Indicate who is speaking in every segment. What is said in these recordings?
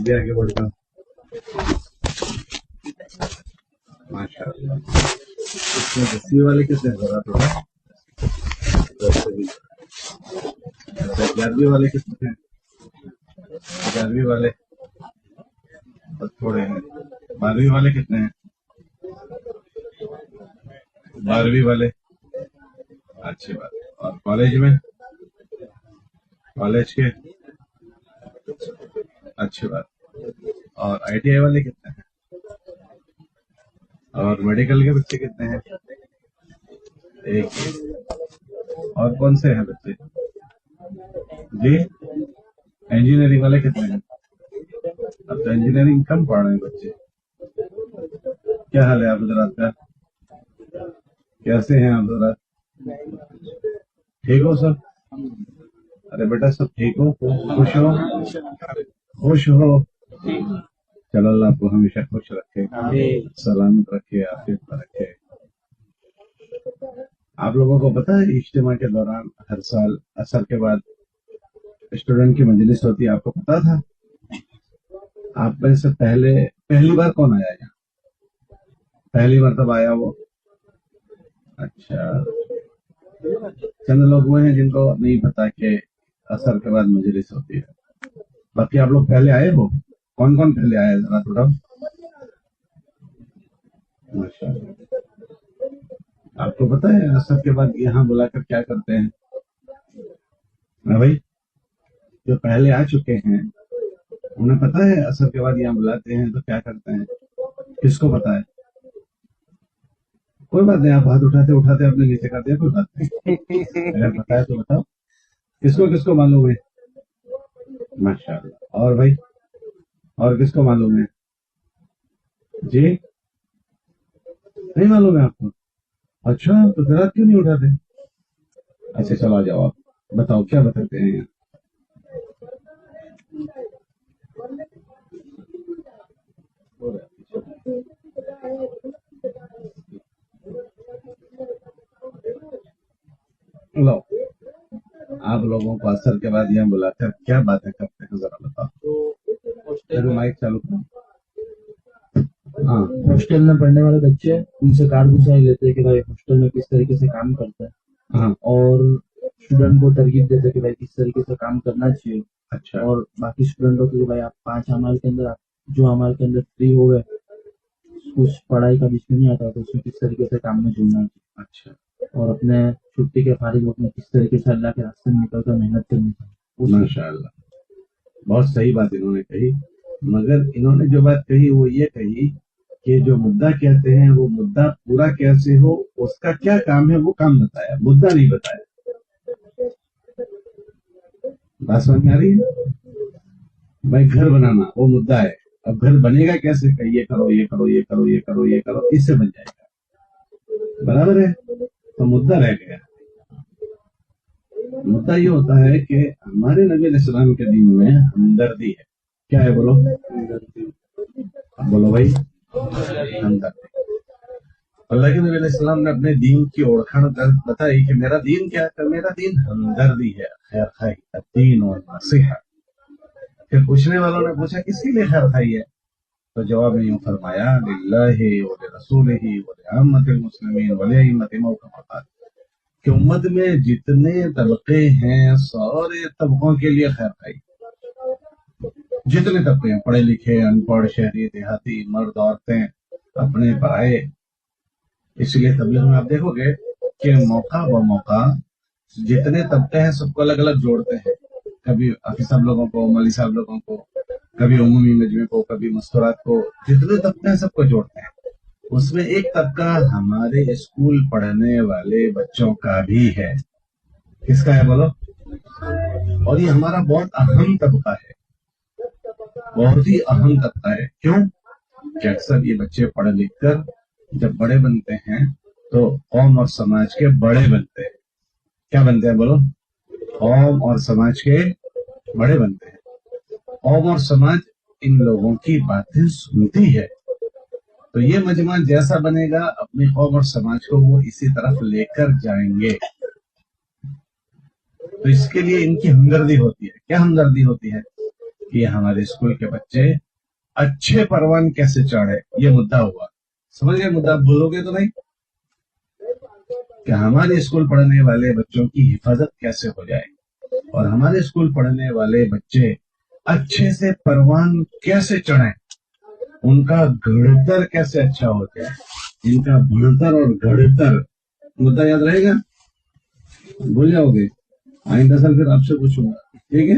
Speaker 1: بھی آگے بڑھ جاؤ. ماشاء اللہ. اس میں 10ویں والے کتنے ذرا تھوڑا 11ویں والے کتنے ہیں؟ 11ویں والے تھوڑے ہیں. 12ویں والے کتنے ہیں؟ 12ویں والے. اچھی بات. اور کالج میں کالج کے اچھی بات. اور آئی ٹی آئی والے کتنے ہیں؟ اور میڈیکل کے بچے کتنے ہیں؟ ایک. اور کون سے ہیں بچے جی؟ انجینئرنگ والے کتنے ہیں؟ اب تو انجینئرنگ کم پڑھ رہے ہیں بچے. کیا حال ہے آپ حضرات کا؟ کیسے ہیں آپ حضرات؟ ٹھیک ہو سب؟ ارے بیٹا سب ٹھیک ہو؟ خوش ہو؟ خوش ہو؟ چلو اللہ آپ کو ہمیشہ خوش رکھے، سلامت رکھے، عافیت میں رکھے. آپ لوگوں کو پتا ہے اجتماع کے دوران ہر سال عصر کے بعد اسٹوڈنٹ کی مجلس ہوتی ہے، آپ کو پتا تھا؟ آپ میں سے پہلی بار کون آیا یہاں؟ پہلی مرتبہ آیا وہ؟ اچھا. چند لوگ وہ ہیں جن کو نہیں پتا کہ عصر کے بعد مجلس ہوتی ہے. باقی آپ لوگ پہلے آئے ہو؟ کون کون پہلے آئے ذرا تھوڑا؟ ماشاء اللہ. آپ کو پتا ہے عصر کے بعد یہاں بلا کر کیا کرتے ہیں؟ ہاں بھائی، جو پہلے آ چکے ہیں انہیں پتا ہے عصر کے بعد یہاں بلاتے ہیں تو کیا کرتے ہیں؟ کس کو پتا ہے؟ کوئی بات نہیں، آپ ہاتھ اٹھاتے اپنے نیچے کر دیا، کوئی بات نہیں. اگر پتا ہے تو بتاؤ کس کو معلوم ہے؟ ماشاء اللہ. اور بھائی اور کس کو معلوم ہے جی؟ نہیں معلوم ہے آپ کو؟ اچھا تو پھر آپ کیوں نہیں اٹھاتے؟ اچھا چلو آ جاؤ، آپ بتاؤ کیا بتاتے ہیں یہاں؟ لو آپ لوگوں کو عصر کے بعد یہاں بلا کر کیا باتیں کرتے ہیں ذرا بتاؤ. مائک چالو کرو. ہاں،
Speaker 2: ہاسٹل میں پڑھنے والے بچے ان سے کارگزاری لیتے ہیں کہ بھائی ہاسٹل میں کس طریقے سے کام کرتا ہے،
Speaker 1: ہاں
Speaker 2: اور اسٹوڈنٹ کو ترغیب دیتے کہ بھائی کس طریقے سے کام کرنا چاہیے.
Speaker 1: اچھا.
Speaker 2: اور باقی اسٹوڈنٹوں کی بھائی آپ 5 اعمال کے اندر جو اعمال کے اندر فری ہو گئے، کچھ پڑھائی کا بیچ میں نہیں آتا تو اس میں کس طریقے سے کام میں جڑنا چاہیے،
Speaker 1: اچھا.
Speaker 2: اور اپنے چھٹی کے فارغ وقت میں کس طریقے سے اللہ کے راستے میں نکل کر محنت کرنی چاہیے.
Speaker 1: ماشاء اللہ، بہت صحیح بات انہوں نے کہی. مگر انہوں نے جو بات کہی وہ یہ کہی کہ جو مدعا کہتے ہیں وہ مدعا پورا کیسے ہو، اس کا کیا کام ہے وہ کام بتایا، مدعا نہیں بتایا. بات سمجھ میں آ رہی ہے؟ بھائی گھر بنانا وہ مدعا ہے. اب گھر بنے گا کیسے؟ کہ یہ کرو یہ کرو یہ کرو یہ کرو یہ کرو، اس سے بن جائے گا. برابر ہے؟ تو مدعا رہ گیا. مدعا یہ ہوتا ہے کہ ہمارے نبی علیہ السلام کے دین میں ہمدردی ہے. کیا ہے بولو؟ بولو بھائی. ہمدردی. اللہ کے نبی علیہ السلام نے اپنے دین کی اوڑکھن بتائی کہ میرا دین کیا ہے؟ میرا دین ہمدردی ہے، خیر خائی. الدین والنصیحہ. پھر پوچھنے والوں نے پوچھا کس کے لیے خیر خائی ہے؟ تو جواب میں یوں فرمایا للہ ولرسولہ ولعامۃ المسلمین ولائمۃ موقع، کہ امت میں جتنے طبقے ہیں سارے طبقوں کے لیے خیر خائی. جتنے طبقے ہیں، پڑھے لکھے، ان پڑھ، شہری، دیہاتی، مرد، عورتیں، اپنے پرائے. اس لیے تبلیغ میں آپ دیکھو گے کہ موقع و موقع جتنے طبقے ہیں سب کو الگ الگ جوڑتے ہیں. کبھی حافظ صاحب لوگوں کو، مولوی صاحب لوگوں کو، کبھی عمومی مجمع کو، کبھی مستورات کو. جتنے طبقے ہیں سب کو جوڑتے ہیں. اس میں ایک طبقہ ہمارے اسکول پڑھنے والے بچوں کا بھی ہے. کس کا ہے بولو؟ اور یہ ہمارا بہت اہم طبقہ ہے، بہت ہی اہم طبقہ ہے. کیوں کہ اکثر یہ بچے پڑھ لکھ کر جب بڑے بنتے ہیں تو قوم اور سماج کے بڑے بنتے ہیں. کیا بنتے ہیں بولو؟ قوم اور سماج کے بڑے بنتے ہیں. قوم اور سماج ان لوگوں کی باتیں سنتی ہے، تو یہ مجمع جیسا بنے گا اپنی قوم اور سماج کو وہ اسی طرف لے کر جائیں گے. تو اس کے لیے ان کی ہمدردی ہوتی ہے. کیا ہمدردی ہوتی ہے؟ کہ ہمارے اسکول کے بچے اچھے پروان کیسے چڑھے، یہ مدعا ہوا. سمجھ گئے مدعا؟ بھولو گے تو نہیں کہ ہمارے اسکول پڑھنے والے بچوں کی حفاظت کیسے ہو جائے، اور ہمارے اسکول پڑھنے والے بچے اچھے سے پروان کیسے چڑھیں، ان کا گھڑتر کیسے اچھا ہو جائے. ان کا بڑھتر اور گھڑتر مدعا یاد رہے گا؟ بھول جاؤ گے آئندہ سال پھر آپ سے پوچھوں گا، ٹھیک ہے؟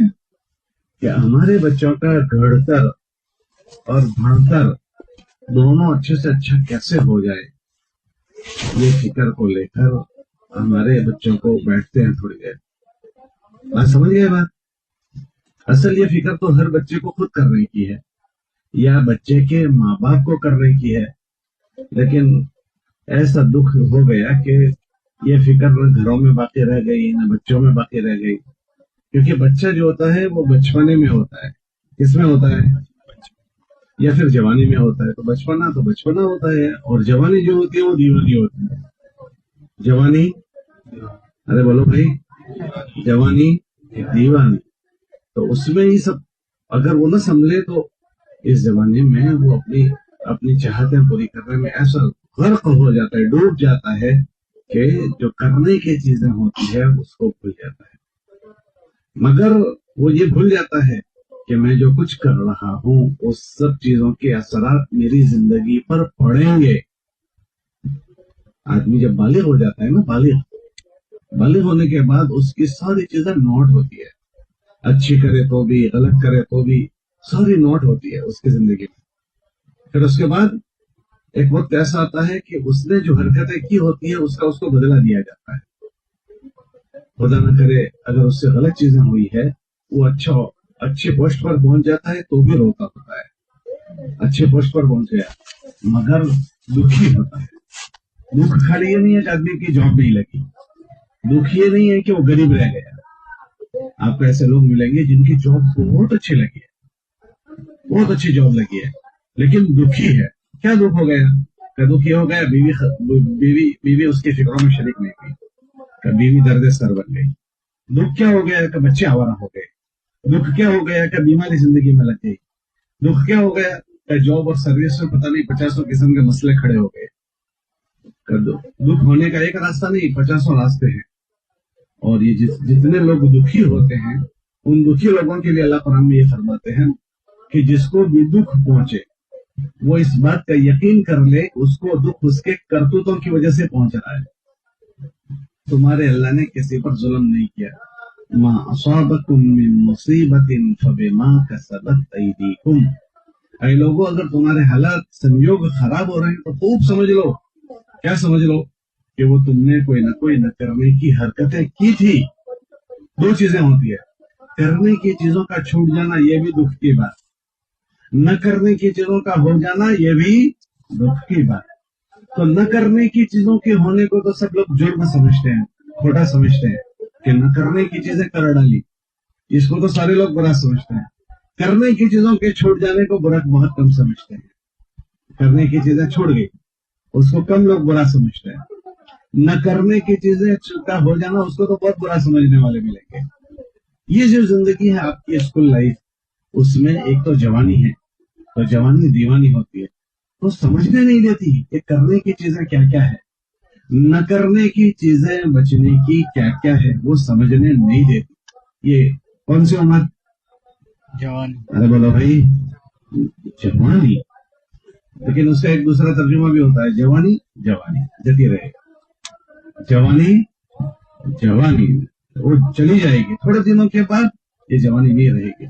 Speaker 1: کہ ہمارے بچوں کا گھڑتر اور بڑھتر دونوں اچھے سے اچھا کیسے ہو جائے، یہ فکر کو لے کر ہمارے بچوں کو بیٹھتے ہیں تھوڑی دیر. بات سمجھ گئے بات؟ اصل یہ فکر تو ہر بچے کو خود کرنے کی ہے، یا بچے کے ماں باپ کو کرنے کی ہے. لیکن ایسا دکھ ہو گیا کہ یہ فکر نہ گھروں میں باقی رہ گئی نہ بچوں میں باقی رہ گئی. کیونکہ بچہ جو ہوتا ہے وہ بچپنے میں ہوتا ہے. کس میں ہوتا ہے؟ یا پھر جوانی میں ہوتا ہے. تو بچپنا ہوتا ہے، اور جوانی جو ہوتی ہے وہ دیوانی ہوتی ہے. جوانی، ارے بولو بھائی، جوانی دیوانی. تو اس میں ہی سب اگر وہ نہ سنبھلے تو اس زمانے میں وہ اپنی چاہتیں پوری کرنے میں ایسا غرق ہو جاتا ہے، ڈوب جاتا ہے کہ جو کرنے کی چیزیں ہوتی ہے اس کو بھول جاتا ہے. مگر وہ یہ بھول جاتا ہے کہ میں جو کچھ کر رہا ہوں اس سب چیزوں کے اثرات میری زندگی پر پڑیں گے. آدمی جب بالغ ہو جاتا ہے نا، بالغ ہونے کے بعد اس کی ساری چیزیں نوٹ ہوتی ہے، اچھی کرے تو بھی غلط کرے تو بھی ساری نوٹ ہوتی ہے اس کی زندگی میں. پھر اس کے بعد ایک وقت ایسا آتا ہے کہ اس نے جو حرکتیں کی ہوتی ہیں اس کا اس کو بدلہ دیا جاتا ہے. خدا نہ کرے اگر اس سے غلط چیزیں ہوئی ہے، وہ اچھے پوسٹ پر پہنچ جاتا ہے تو بھی روتا ہوتا ہے، اچھے پوسٹ پر پہنچ گیا مگر دکھی ہوتا ہے. دکھ خالی یہ نہیں ہے کہ آدمی کی جاب نہیں لگی، دکھ یہ نہیں ہے کہ وہ غریب رہ گیا. آپ کو ایسے لوگ ملیں گے جن کی جاب بہت اچھی لگی ہے، بہت اچھی جاب لگی ہے، لیکن دکھی ہے. کیا دکھ ہو گیا؟ کہ دکھ یہ ہو گیا بیوی اس کی فکروں میں شریک نہیں ہوئی، کہ بیوی درد سر بن گئی. دکھ کیا ہو گیا؟ کہ بچے آوارہ ہو گئے. دکھ کیا ہو گیا؟ کہ بیماری زندگی میں لگ گئی. دکھ کیا ہو گیا؟ کہ جاب اور سروس میں پتہ نہیں 50 قسم کے مسئلے کھڑے ہو گئے. دکھ ہونے کا ایک راستہ نہیں، 50 راستے ہیں. اور یہ جتنے لوگ دکھی ہوتے ہیں ان دکھی لوگوں کے لیے اللہ قرآن میں یہ فرماتے ہیں کہ جس کو بھی دکھ پہنچے وہ اس بات کا یقین کر لے اس کو دکھ اس کے کرتوتوں کی وجہ سے پہنچ رہا ہے. تمہارے اللہ نے کسی پر ظلم نہیں کیا. ما اصابکم من مصیبت فبما کسبت ایدیکم. اے لوگوں، اگر تمہارے حالات سنجوگ خراب ہو رہے ہیں تو خوب سمجھ لو. کیا سمجھ لو؟ کہ وہ تم نے کوئی نہ کرنے کی حرکتیں کی تھی. دو چیزیں ہوتی ہے، کرنے کی چیزوں کا چھوٹ جانا یہ بھی دکھ کی بات، نہ کرنے کی چیزوں کا ہو جانا یہ بھی دکھ کی بات. تو نہ کرنے کی چیزوں کے ہونے کو تو سب لوگ جرم سمجھتے ہیں، کھوٹا سمجھتے ہیں کہ نہ کرنے کی چیزیں کر ڈالی، اس کو تو سارے لوگ برا سمجھتے ہیں. کرنے کی چیزوں کے چھوٹ جانے کو برا بہت کم سمجھتے ہیں. کرنے کی چیزیں چھوڑ گئی اس کو کم لوگ برا سمجھتے ہیں. نہ کرنے کی چیزیں کا ہو جانا اس کو تو بہت برا سمجھنے والے ملیں گے. یہ جو زندگی ہے آپ کی اسکول لائف، اس میں ایک تو جوانی ہے، تو جوانی دیوانی ہوتی ہے، تو سمجھنے نہیں دیتی کہ کرنے کی چیزیں کیا کیا ہے، نہ کرنے کی چیزیں بچنے کی کیا کیا ہے، وہ سمجھنے نہیں دیتی. یہ کون سی عمر؟ جوانی. ارے بولو بھائی، جوانی. لیکن اس کا ایک دوسرا ترجمہ بھی ہوتا ہے، جوانی جتی رہے گا. جوانی وہ چلی جائے گی، تھوڑے دنوں کے بعد یہ جوانی نہیں رہے گی.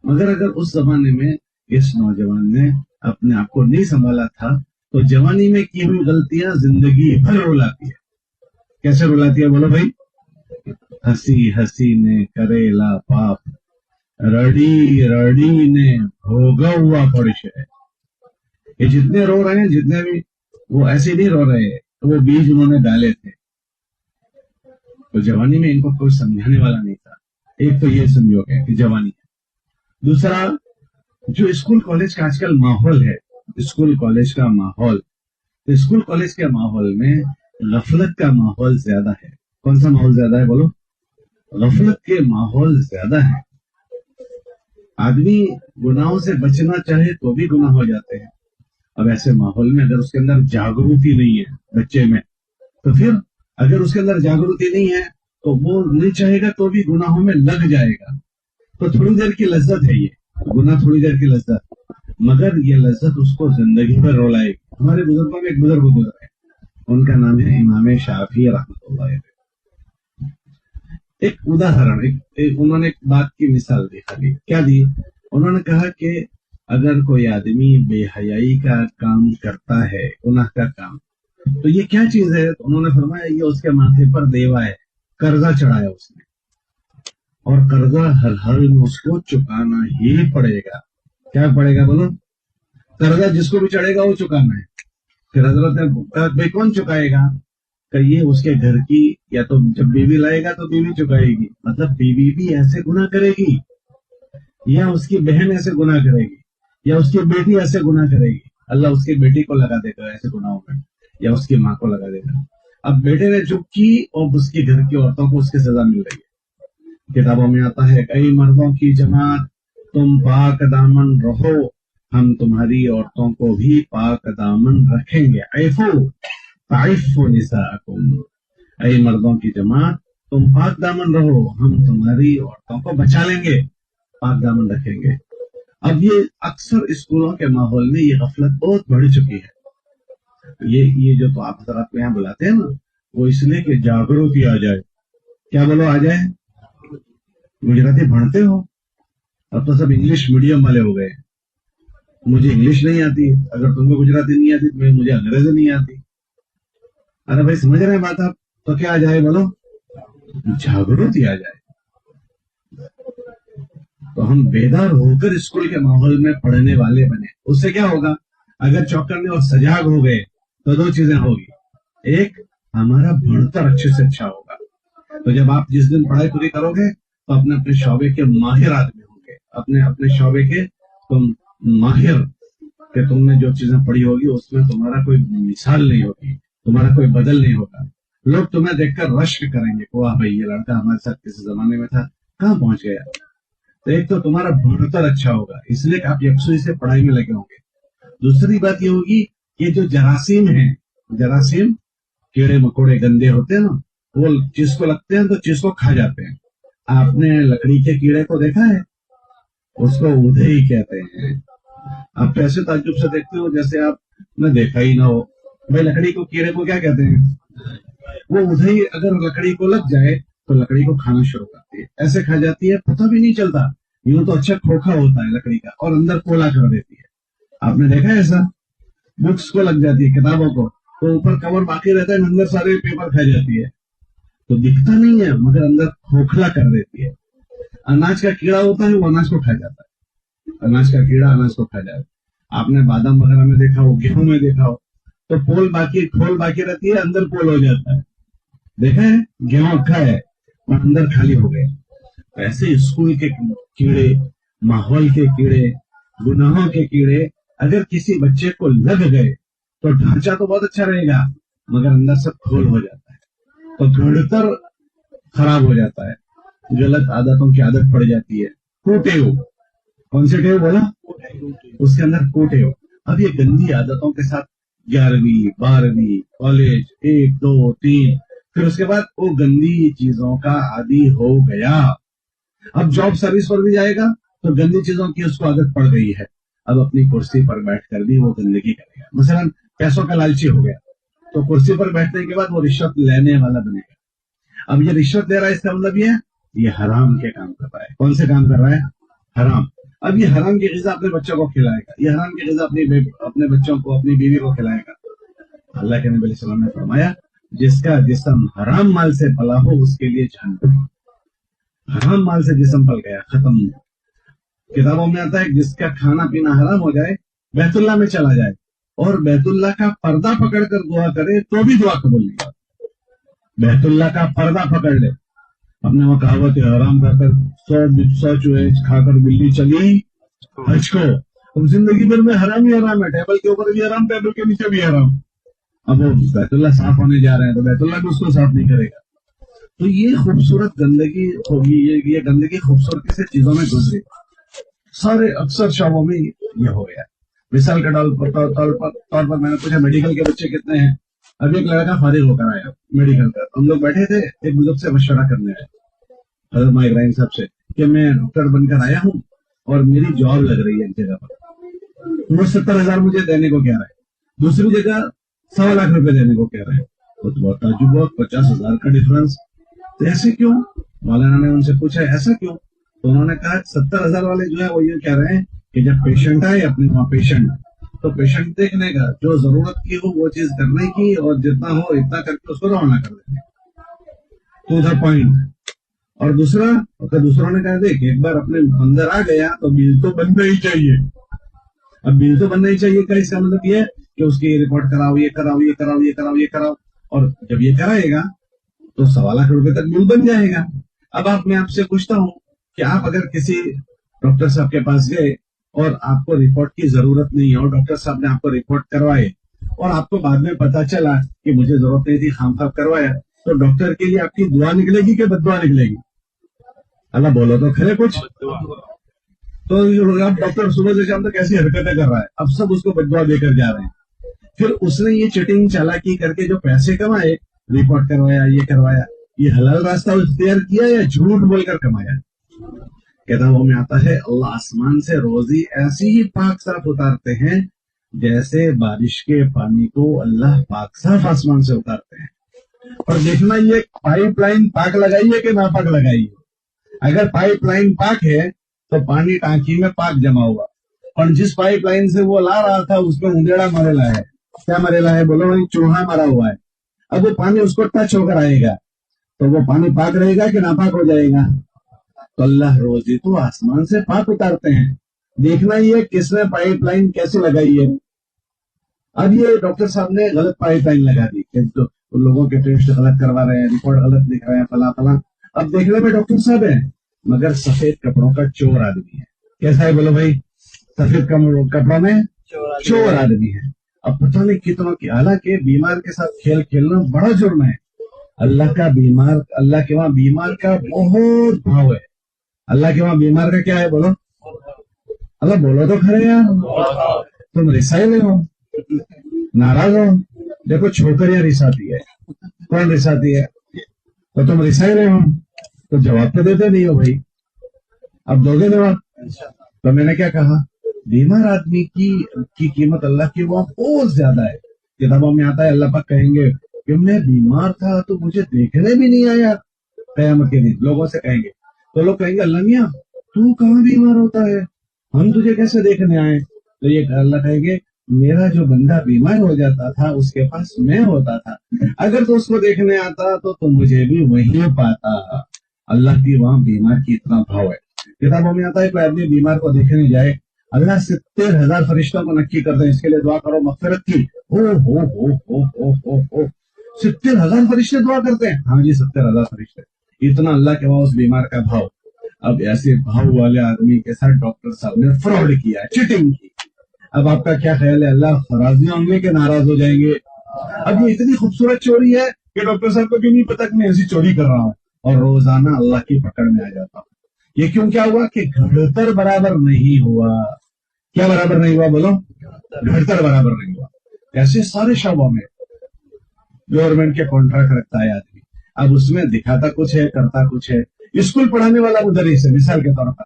Speaker 1: مگر اگر اس زمانے میں اس نوجوان نے اپنے آپ کو نہیں سنبھالا تھا تو جوانی میں کی ہوئی غلطیاں زندگی بھر رلاتی ہے. کیسے رلاتی ہے بولو بھائی؟ ہنسی ہنسی نے کریلا پاپ، رڑی نے بھوگا ہوا فرش ہے. یہ جتنے رو رہے ہیں، جتنے بھی، وہ ایسے نہیں رو رہے، وہ بیج انہوں نے ڈالے تھے. تو جوانی میں ان کو کوئی سمجھانے والا نہیں تھا. ایک تو یہ سمجھو کہ جوانی ہے. دوسرا، جو اسکول کالج کا آج کل ماحول ہے، اسکول کالج کا ماحول، تو اسکول کالج کے ماحول میں غفلت کا ماحول زیادہ ہے. کون سا ماحول زیادہ ہے بولو؟ غفلت کے ماحول زیادہ ہے. آدمی گناہوں سے بچنا چاہے تو بھی گناہ ہو جاتے ہیں. اب ایسے ماحول میں اگر اس کے اندر جاگروتی نہیں ہے بچے میں، تو پھر اگر اس کے اندر جاگروتی نہیں ہے تو وہ نہیں چاہے گا تو بھی گناہوں میں لگ جائے گا. تو تھوڑی دیر کی لذت ہے یہ گناہ، تھوڑی دیر کی لذت، مگر یہ لذت اس کو زندگی بھر رولائے گی. ہمارے بزرگوں میں ایک بزرگ گزرے، ان کا نام ہے امام شافعی رحمۃ اللہ علیہ. ایک اداہرن، انہوں نے ایک بات کی مثال دی. خالی کیا دی؟ انہوں نے کہا کہ اگر کوئی آدمی بے حیائی کا کام کرتا ہے، گناہ کا کام، تو یہ کیا چیز ہے؟ تو انہوں نے فرمایا یہ اس کے ماتھے پر دیوا ہے، قرضہ چڑھایا اس نے، اور قرضہ ہر حال میں اس کو چکانا ہی پڑے گا. کیا پڑے گا بولو؟ قرضہ جس کو بھی چڑھے گا وہ چکانا ہے. پھر حضرت نے کہا بھائی کون چکائے گا؟ کہ یہ اس کے گھر کی، یا تو جب بیوی لائے گا تو بیوی چکائے گی، مطلب بیوی بھی ایسے گناہ کرے گی، یا اس کی بہن ایسے گناہ کرے گی، یا اس کی بیٹی ایسے گناہ کرے گی، اللہ اس کی بیٹی کو لگا دے گا ایسے گناہوں میں، یا اس کی ماں کو لگا دے گا. اب بیٹے نے چپ کی اور اس کے گھر کی عورتوں کو اس کی سزا مل رہی ہے. کتابوں میں آتا ہے کئی مردوں کی جماعت تم پاک دامن رہو، ہم تمہاری عورتوں کو بھی پاک دامن رکھیں گے. عیفو تعفو نساءکم، اے مردوں کی جماعت تم پاک دامن رہو، ہم تمہاری عورتوں کو بچا لیں گے، پاک دامن رکھیں گے. اب یہ اکثر اسکولوں کے ماحول میں یہ غفلت بہت بڑھ چکی ہے. یہ جو تو آپ حضرات کو یہاں بلاتے ہیں نا، وہ اس لیے کہ جاگروتی آ جائے. کیا بولو؟ آ جائے. گجراتی پڑھتے ہو؟ اب تو سب انگلش میڈیم والے ہو گئے. مجھے انگلش نہیں آتی، اگر تم کو گجراتی نہیں آتی تو مجھے انگریزی نہیں آتی. ارے بھائی سمجھ رہے ہیں بات آپ؟ تو کیا آ جائے بولو؟ جاگروتی آ جائے. تو ہم بیدار ہو کر اسکول کے ماحول میں پڑھنے والے بنے. اس سے کیا ہوگا؟ اگر چوکنے اور سجاگ ہو گئے تو دو چیزیں ہوگی. ایک، ہمارا بڑھتر اچھے سے اچھا ہوگا. تو جب آپ جس دن پڑھائی پوری کرو گے تو اپنے اپنے شعبے کے ماہر آدمی ہوں گے، اپنے اپنے شعبے کے تم ماہر، کہ تم نے جو چیزیں پڑھی ہوگی اس میں تمہارا کوئی مثال نہیں ہوگی، تمہارا کوئی بدل نہیں ہوگا. لوگ تمہیں دیکھ کر رشک کریں گے، واہ بھائی یہ لڑکا ہمارے ساتھ کسی زمانے میں تھا، کہاں پہنچ گیا. تو ایک تو تمہارا بڑھتر اچھا ہوگا، اس لیے کہ آپ یکسوئی سے پڑھائی میں لگے ہوں گے. دوسری بات یہ ہوگی کہ جو جراثیم ہیں، جراثیم کیڑے مکوڑے گندے ہوتے ہیں نا، وہ چیز کو لگتے ہیں تو چیز کو کھا جاتے ہیں. آپ نے لکڑی کے کیڑے کو دیکھا ہے؟ اس کو اودھے ہی کہتے ہیں. آپ تو ایسے تعجب سے دیکھتے ہو جیسے آپ نے دیکھا ہی نہ ہو. بھائی لکڑی کو کیڑے کو کیا کہتے ہیں؟ وہ اودھے ہی اگر لکڑی کو لگ جائے تو لکڑی کو کھانا شروع کرتی ہے، ایسے کھا جاتی ہے، پتہ بھی نہیں چلتا. یوں تو اچھا کھوکھا ہوتا ہے لکڑی کا، اور اندر کولا کر دیتی ہے. آپ نے دیکھا ہے ایسا؟ بکس کو لگ جاتی ہے، کتابوں کو، تو اوپر کور باقی رہتا ہے، اندر سارے پیپر کھا جاتی ہے. تو دکھتا نہیں ہے مگر اندر کھوکھلا کر دیتی ہے. اناج کا کیڑا ہوتا ہے، وہ اناج کو کھا جاتا ہے. اناج کا کیڑا اناج کو کھا جاتا ہے. آپ نے بادام وغیرہ میں دیکھا ہو، گیہوں میں دیکھا ہو، تو کھول باقی رہتی ہے، اندر پول ہو جاتا ہے. دیکھا ہے؟ گیہوں اکھا ہے اور اندر خالی ہو گئے. ایسے اسکول کے کیڑے، ماحول کے کیڑے، گناہوں کے کیڑے اگر کسی بچے کو لگ گئے تو ڈھانچہ تو بہت اچھا رہے گا مگر اندر سے کھول ہو جاتا ہے، تو گھڑتر خراب ہو جاتا ہے، غلط عادتوں کی عادت پڑ جاتی ہے. کوٹے ہو، کون سے ٹیو بولا؟ اس کے اندر کوٹے ہو. اب یہ گندی عادتوں کے ساتھ 11ویں 12ویں کالج 1 2 3، پھر اس کے بعد وہ گندی چیزوں کا عادی ہو گیا. اب جاب سروس پر بھی جائے گا تو گندی چیزوں کی اس کو عادت پڑ گئی ہے. اب اپنی کرسی پر بیٹھ کر بھی وہ گندگی کرے گا. مثلا پیسوں کا لالچی ہو گیا تو کرسی پر بیٹھنے کے بعد وہ رشوت لینے والا بنے گا. اب یہ رشوت لے رہا ہے، اس کا مطلب یہ حرام کے کام کر رہا ہے. کون سے کام کر رہا ہے؟ حرام. اب یہ حرام کی غذا اپنے بچوں کو کھلائے گا، یہ حرام کی غذا اپنے بچوں کو، اپنی بیوی کو کھلائے گا. اللہ کے نبی علیہ السلام نے فرمایا جس کا جسم حرام مال سے پلا ہو اس کے لیے جہنم. حرام مال سے جسم پل گیا، ختم. کتابوں میں آتا ہے جس کا کھانا پینا حرام ہو جائے، بیت اللہ میں چلا جائے اور بیت اللہ کا پردہ پکڑ کر دعا کرے تو بھی دعا قبول نہیں ہوتی. بیت اللہ کا پردہ پکڑ لے، اپنے وہ کہاوت حرام کھا کر 100 چوہے کھا کر بلی چلی حج کو. اب زندگی بھر میں حرام ہی حرام ہے، ٹیبل کے اوپر بھی حرام، ٹیبل کے نیچے بھی حرام. اب وہ بیت اللہ صاف ہونے جا رہے ہیں تو بیت اللہ بھی اس کو صاف نہیں کرے گا. تو یہ خوبصورت گندگی ہوگی، یہ گندگی خوبصورتی سے چیزوں میں گزرے. सारे अक्सर शोबों में ये हो गया। मिसाल के तौर पर मैंने पूछा मेडिकल के बच्चे कितने हैं। अभी एक लड़का फारिग होकर आया मेडिकल का, हम लोग बैठे थे, एक बुजुर्ग से मशवरा करने आए हजरत माँ इब्राहिम साहब से कि मैं डॉक्टर बनकर आया हूँ और मेरी जॉब लग रही है एक जगह पर, वो 70,000 मुझे देने को कह रहा है, दूसरी जगह 1.25 लाख रुपए देने को कह रहे हैं। तो बहुत ताज्जुब हुआ, 50,000 का डिफरेंस, तो ऐसे क्यों? मौलाना ने उनसे पूछा ऐसा क्यों? तो उन्होंने कहा 70,000 वाले जो है वो ये कह रहे हैं कि जब पेशेंट आए अपने वहां पेशेंट, तो पेशेंट देखने का, जो जरूरत की हो वो चीज करने की, और जितना हो इतना करके उसको रवाना कर देने, तो उधर पॉइंट। और दूसरा, तो दूसरों ने कहा देख एक बार अपने अंदर आ गया तो बिल तो बनना ही चाहिए। अब बिल तो बनना ही चाहिए का इसका मतलब ये है कि उसकी रिपोर्ट कराओ, ये कराओ, ये कराओ, ये कराओ, ये कराओ, और जब ये कराएगा तो 1.25 लाख रुपए तक बिल बन जाएगा। अब मैं आपसे पूछता हूँ कि आप अगर किसी डॉक्टर साहब के पास गए और आपको रिपोर्ट की जरूरत नहीं है और डॉक्टर साहब ने आपको रिपोर्ट करवाए और आपको बाद में पता चला कि मुझे जरूरत नहीं थी, खामखा करवाया, तो डॉक्टर के लिए आपकी दुआ निकलेगी कि बद्दुआ निकलेगी? अल्लाह बोलो तो खरे कुछ। तो अब डॉक्टर सुबह से शाम तक कैसी हरकतें कर रहा है, अब सब उसको बद्दुआ देकर जा रहे हैं। फिर उसने ये चिटिंग चालाकी करके जो पैसे कमाए, रिपोर्ट करवाया, ये करवाया, ये हलाल रास्ता इख्तियार किया या झूठ बोलकर कमाया? किताबों में आता है अल्लाह आसमान से रोजी ऐसी ही पाक साफ उतारते हैं जैसे बारिश के पानी को अल्लाह पाक साफ आसमान से उतारते हैं। और देखना ये पाइपलाइन पाक लगाई है कि नापाक लगाई है। अगर पाइपलाइन पाक है तो पानी टांकी में पाक जमा हुआ, और जिस पाइपलाइन से वो ला रहा था उसमें उंदेड़ा मरेला है। क्या मरेला है बोलो भाई? चूहा मरा हुआ है। अब वो पानी उसको टच होकर आएगा तो वो पानी पाक रहेगा कि नापाक हो जाएगा? तो अल्लाह रोजी तो आसमान से पाक उतारते हैं। देखना ये किसने पाइपलाइन कैसे लगाई है। अब ये डॉक्टर साहब ने गलत पाइपलाइन लगा दी, तो लोगों के टेस्ट गलत करवा रहे हैं, रिपोर्ट गलत लिख रहे हैं, फला फला। अब देखने में डॉक्टर साहब है मगर सफेद कपड़ों का चोर आदमी है। कैसा है बोलो भाई? सफेद कपड़ों में चोर आदमी है। अब पता नहीं कितनों की, हालांकि बीमार के साथ खेल खेलना बड़ा जुर्म है। अल्लाह के वहां बीमार का बहुत भाव है। अल्लाह के वहां बीमार का क्या है बोलो? अल्लाह बोलो तो खरे यार, तुम रिसाइल हो, नाराज हो। देखो छोकरियां रिसाती है, कौन रिसाती है? तो तुम रिसाइल हो, तो जवाब तो देते नहीं हो भाई। अब दोगे जवाब? तो मैंने क्या कहा, बीमार आदमी की कीमत अल्लाह की वहां बहुत ज्यादा है। किताबों में आता है अल्लाह पाक कहेंगे कि मैं बीमार था तो मुझे देखने भी नहीं आया। क़यामत के दिन लोगों से कहेंगे, तो लोग कहेंगे अल्लाह मियां तू कहाँ बीमार होता है, हम तुझे कैसे देखने आए? तो ये अल्लाह कहेंगे मेरा जो बंदा बीमार हो जाता था उसके पास मैं होता था, अगर तो उसको देखने आता तो मुझे भी वहीं पाता। अल्लाह की वहां बीमार की इतना भाव है। किताबों में आता है कोई आदमी बीमार को देखने जाए, अल्लाह 70,000 फरिश्तों को नक्की करते हैं इसके लिए दुआ करो मगफिरत की। हो 70,000 फरिश्ते दुआ करते हैं? हाँ जी 70,000 फरिश्ते। इतना अल्लाह के वहां उस बीमार का भाव। अब ऐसे भाव वाले आदमी के साथ डॉक्टर साहब ने फ्रॉड किया, चीटिंग की। अब आपका क्या ख्याल है, अल्लाह राजी होंगे कि नाराज हो जाएंगे? अब ये इतनी खूबसूरत चोरी है कि डॉक्टर साहब को भी नहीं पता कि मैं ऐसी चोरी कर रहा हूँ, और रोजाना अल्लाह की पकड़ में आ जाता हूँ। ये क्यों क्या हुआ कि घड़तर बराबर नहीं हुआ। क्या बराबर नहीं हुआ बोलो? घड़तर बराबर नहीं हुआ। ऐसे सारे शोबों में गवर्नमेंट के कॉन्ट्रैक्ट रखता है आदमी, अब उसमें दिखाता कुछ है करता कुछ है। स्कूल पढ़ाने वाला उधर ही से, मिसाल के तौर पर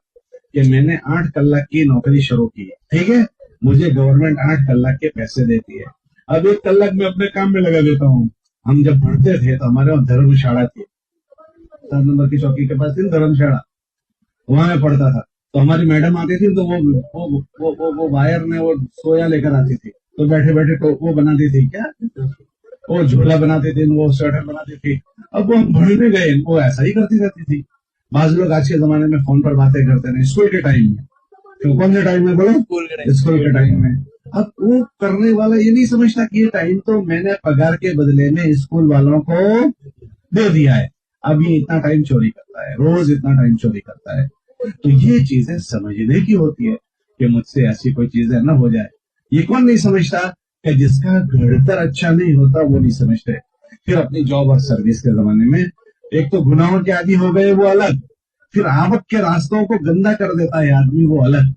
Speaker 1: कि मैंने 8 कलाक की नौकरी शुरू की, ठीक है, मुझे गवर्नमेंट 8 कलाक के पैसे देती है। अब 1 कलाक में अपने काम में लगा देता हूँ। हम जब पढ़ते थे तो हमारे वहां धर्मशाला थी, 7 नंबर की चौकी के पास थी धर्मशाला, वहां में पढ़ता था। तो हमारी मैडम आती थी तो वो वायर में वो सोया लेकर आती थी, तो बैठे बैठे तो वो बनाती थी, क्या वो झोला बनाती थी, वो स्वेटर बनाती थी। अब वो हम पढ़ने गए, वो ऐसा ही करती रहती थी। बाज लोग आज के जमाने में फोन पर बातें करते हैं स्कूल के टाइम में। तो कौन से टाइम में बोलो? स्कूल के टाइम में। अब वो करने वाला ये नहीं समझता कि ये टाइम तो मैंने पगार के बदले में स्कूल वालों को दे दिया है। अब ये इतना टाइम चोरी करता है, रोज इतना टाइम चोरी करता है। तो ये चीजें समझने की होती है कि मुझसे ऐसी कोई चीजें न हो जाए। ये कौन नहीं समझता कि जिसका घड़तर अच्छा नहीं होता वो नहीं समझते। फिर अपनी जॉब और सर्विस के जमाने में एक तो गुनाहों के आदी हो गए वो अलग, फिर आवक के रास्तों को गंदा कर देता है आदमी वो अलग।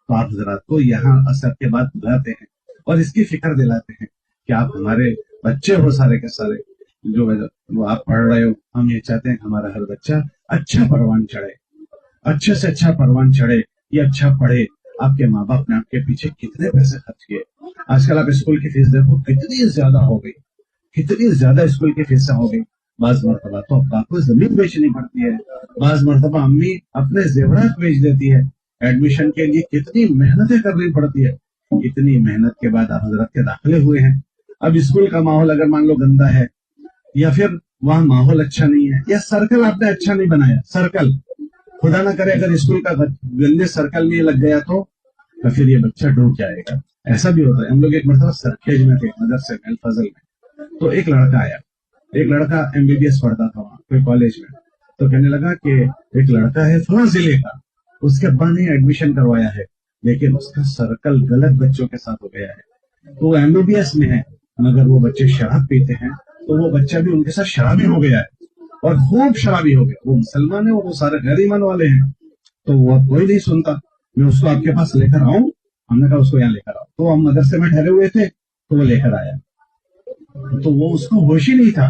Speaker 1: تو آپ حضرات کو یہاں اثر کے بعد بلاتے ہیں اور اس کی فکر دلاتے ہیں کہ آپ ہمارے بچے ہو سارے کے سارے، جو وہ آپ پڑھ رہے ہو، ہم یہ چاہتے ہیں کہ ہمارا ہر بچہ اچھا پروان چڑھے، اچھے سے اچھا پروان چڑھے، یہ اچھا پڑھے۔ آپ کے ماں باپ نے آپ کے پیچھے کتنے پیسے خرچ کیے، آج کل آپ اسکول کی فیس دیکھو کتنی زیادہ ہو گئی، کتنی زیادہ اسکول کی فیسیں ہو گئی۔ بعض مرتبہ تو ابا کو زمین بیچنی پڑتی ہے، بعض مرتبہ امی اپنے زیورات بیچ دیتی ہے، ایڈمیشن کے لیے کتنی محنتیں کرنی پڑتی ہے۔ اتنی محنت کے بعد آپ حضرت کے داخلے ہوئے ہیں، اب اسکول کا ماحول اگر مان لو گندا ہے، یا پھر وہاں ماحول اچھا نہیں ہے، یا سرکل آپ نے اچھا نہیں بنایا، سرکل خدا نہ کرے اگر اسکول کا گندے سرکل میں لگ گیا تو پھر یہ بچہ ڈوب جائے گا۔ ایسا بھی ہوتا ہے۔ ہم لوگ ایک مرتبہ سرکھیج میں تھے، مدرسے میں الفضل میں، تو ایک لڑکا آیا، ایک لڑکا MBBS پڑھتا تھا وہاں کوئی کالج میں، تو کہنے لگا کہ ایک لڑکا ہے فلاں ضلع کا، اس کے ابا نے ایڈمیشن کروایا ہے لیکن اس کا سرکل غلط بچوں کے ساتھ ہو گیا ہے، تو وہ MBBS میں ہے مگر وہ بچے شراب پیتے ہیں، تو وہ بچہ بھی ان کے ساتھ شرابی ہو گیا ہے اور خوب شرابی ہو گیا۔ وہ مسلمان ہے اور وہ سارے غیر ایمان والے ہیں، تو وہ کوئی نہیں سنتا۔ میں اس کو آپ کے پاس لے کر آؤں، ہم نے کہا اس کو یہاں لے کر آؤ، تو ہم مدرسے میں ٹھہرے ہوئے تھے تو وہ لے کر آیا، تو وہ اس کو ہوش ہی نہیں تھا،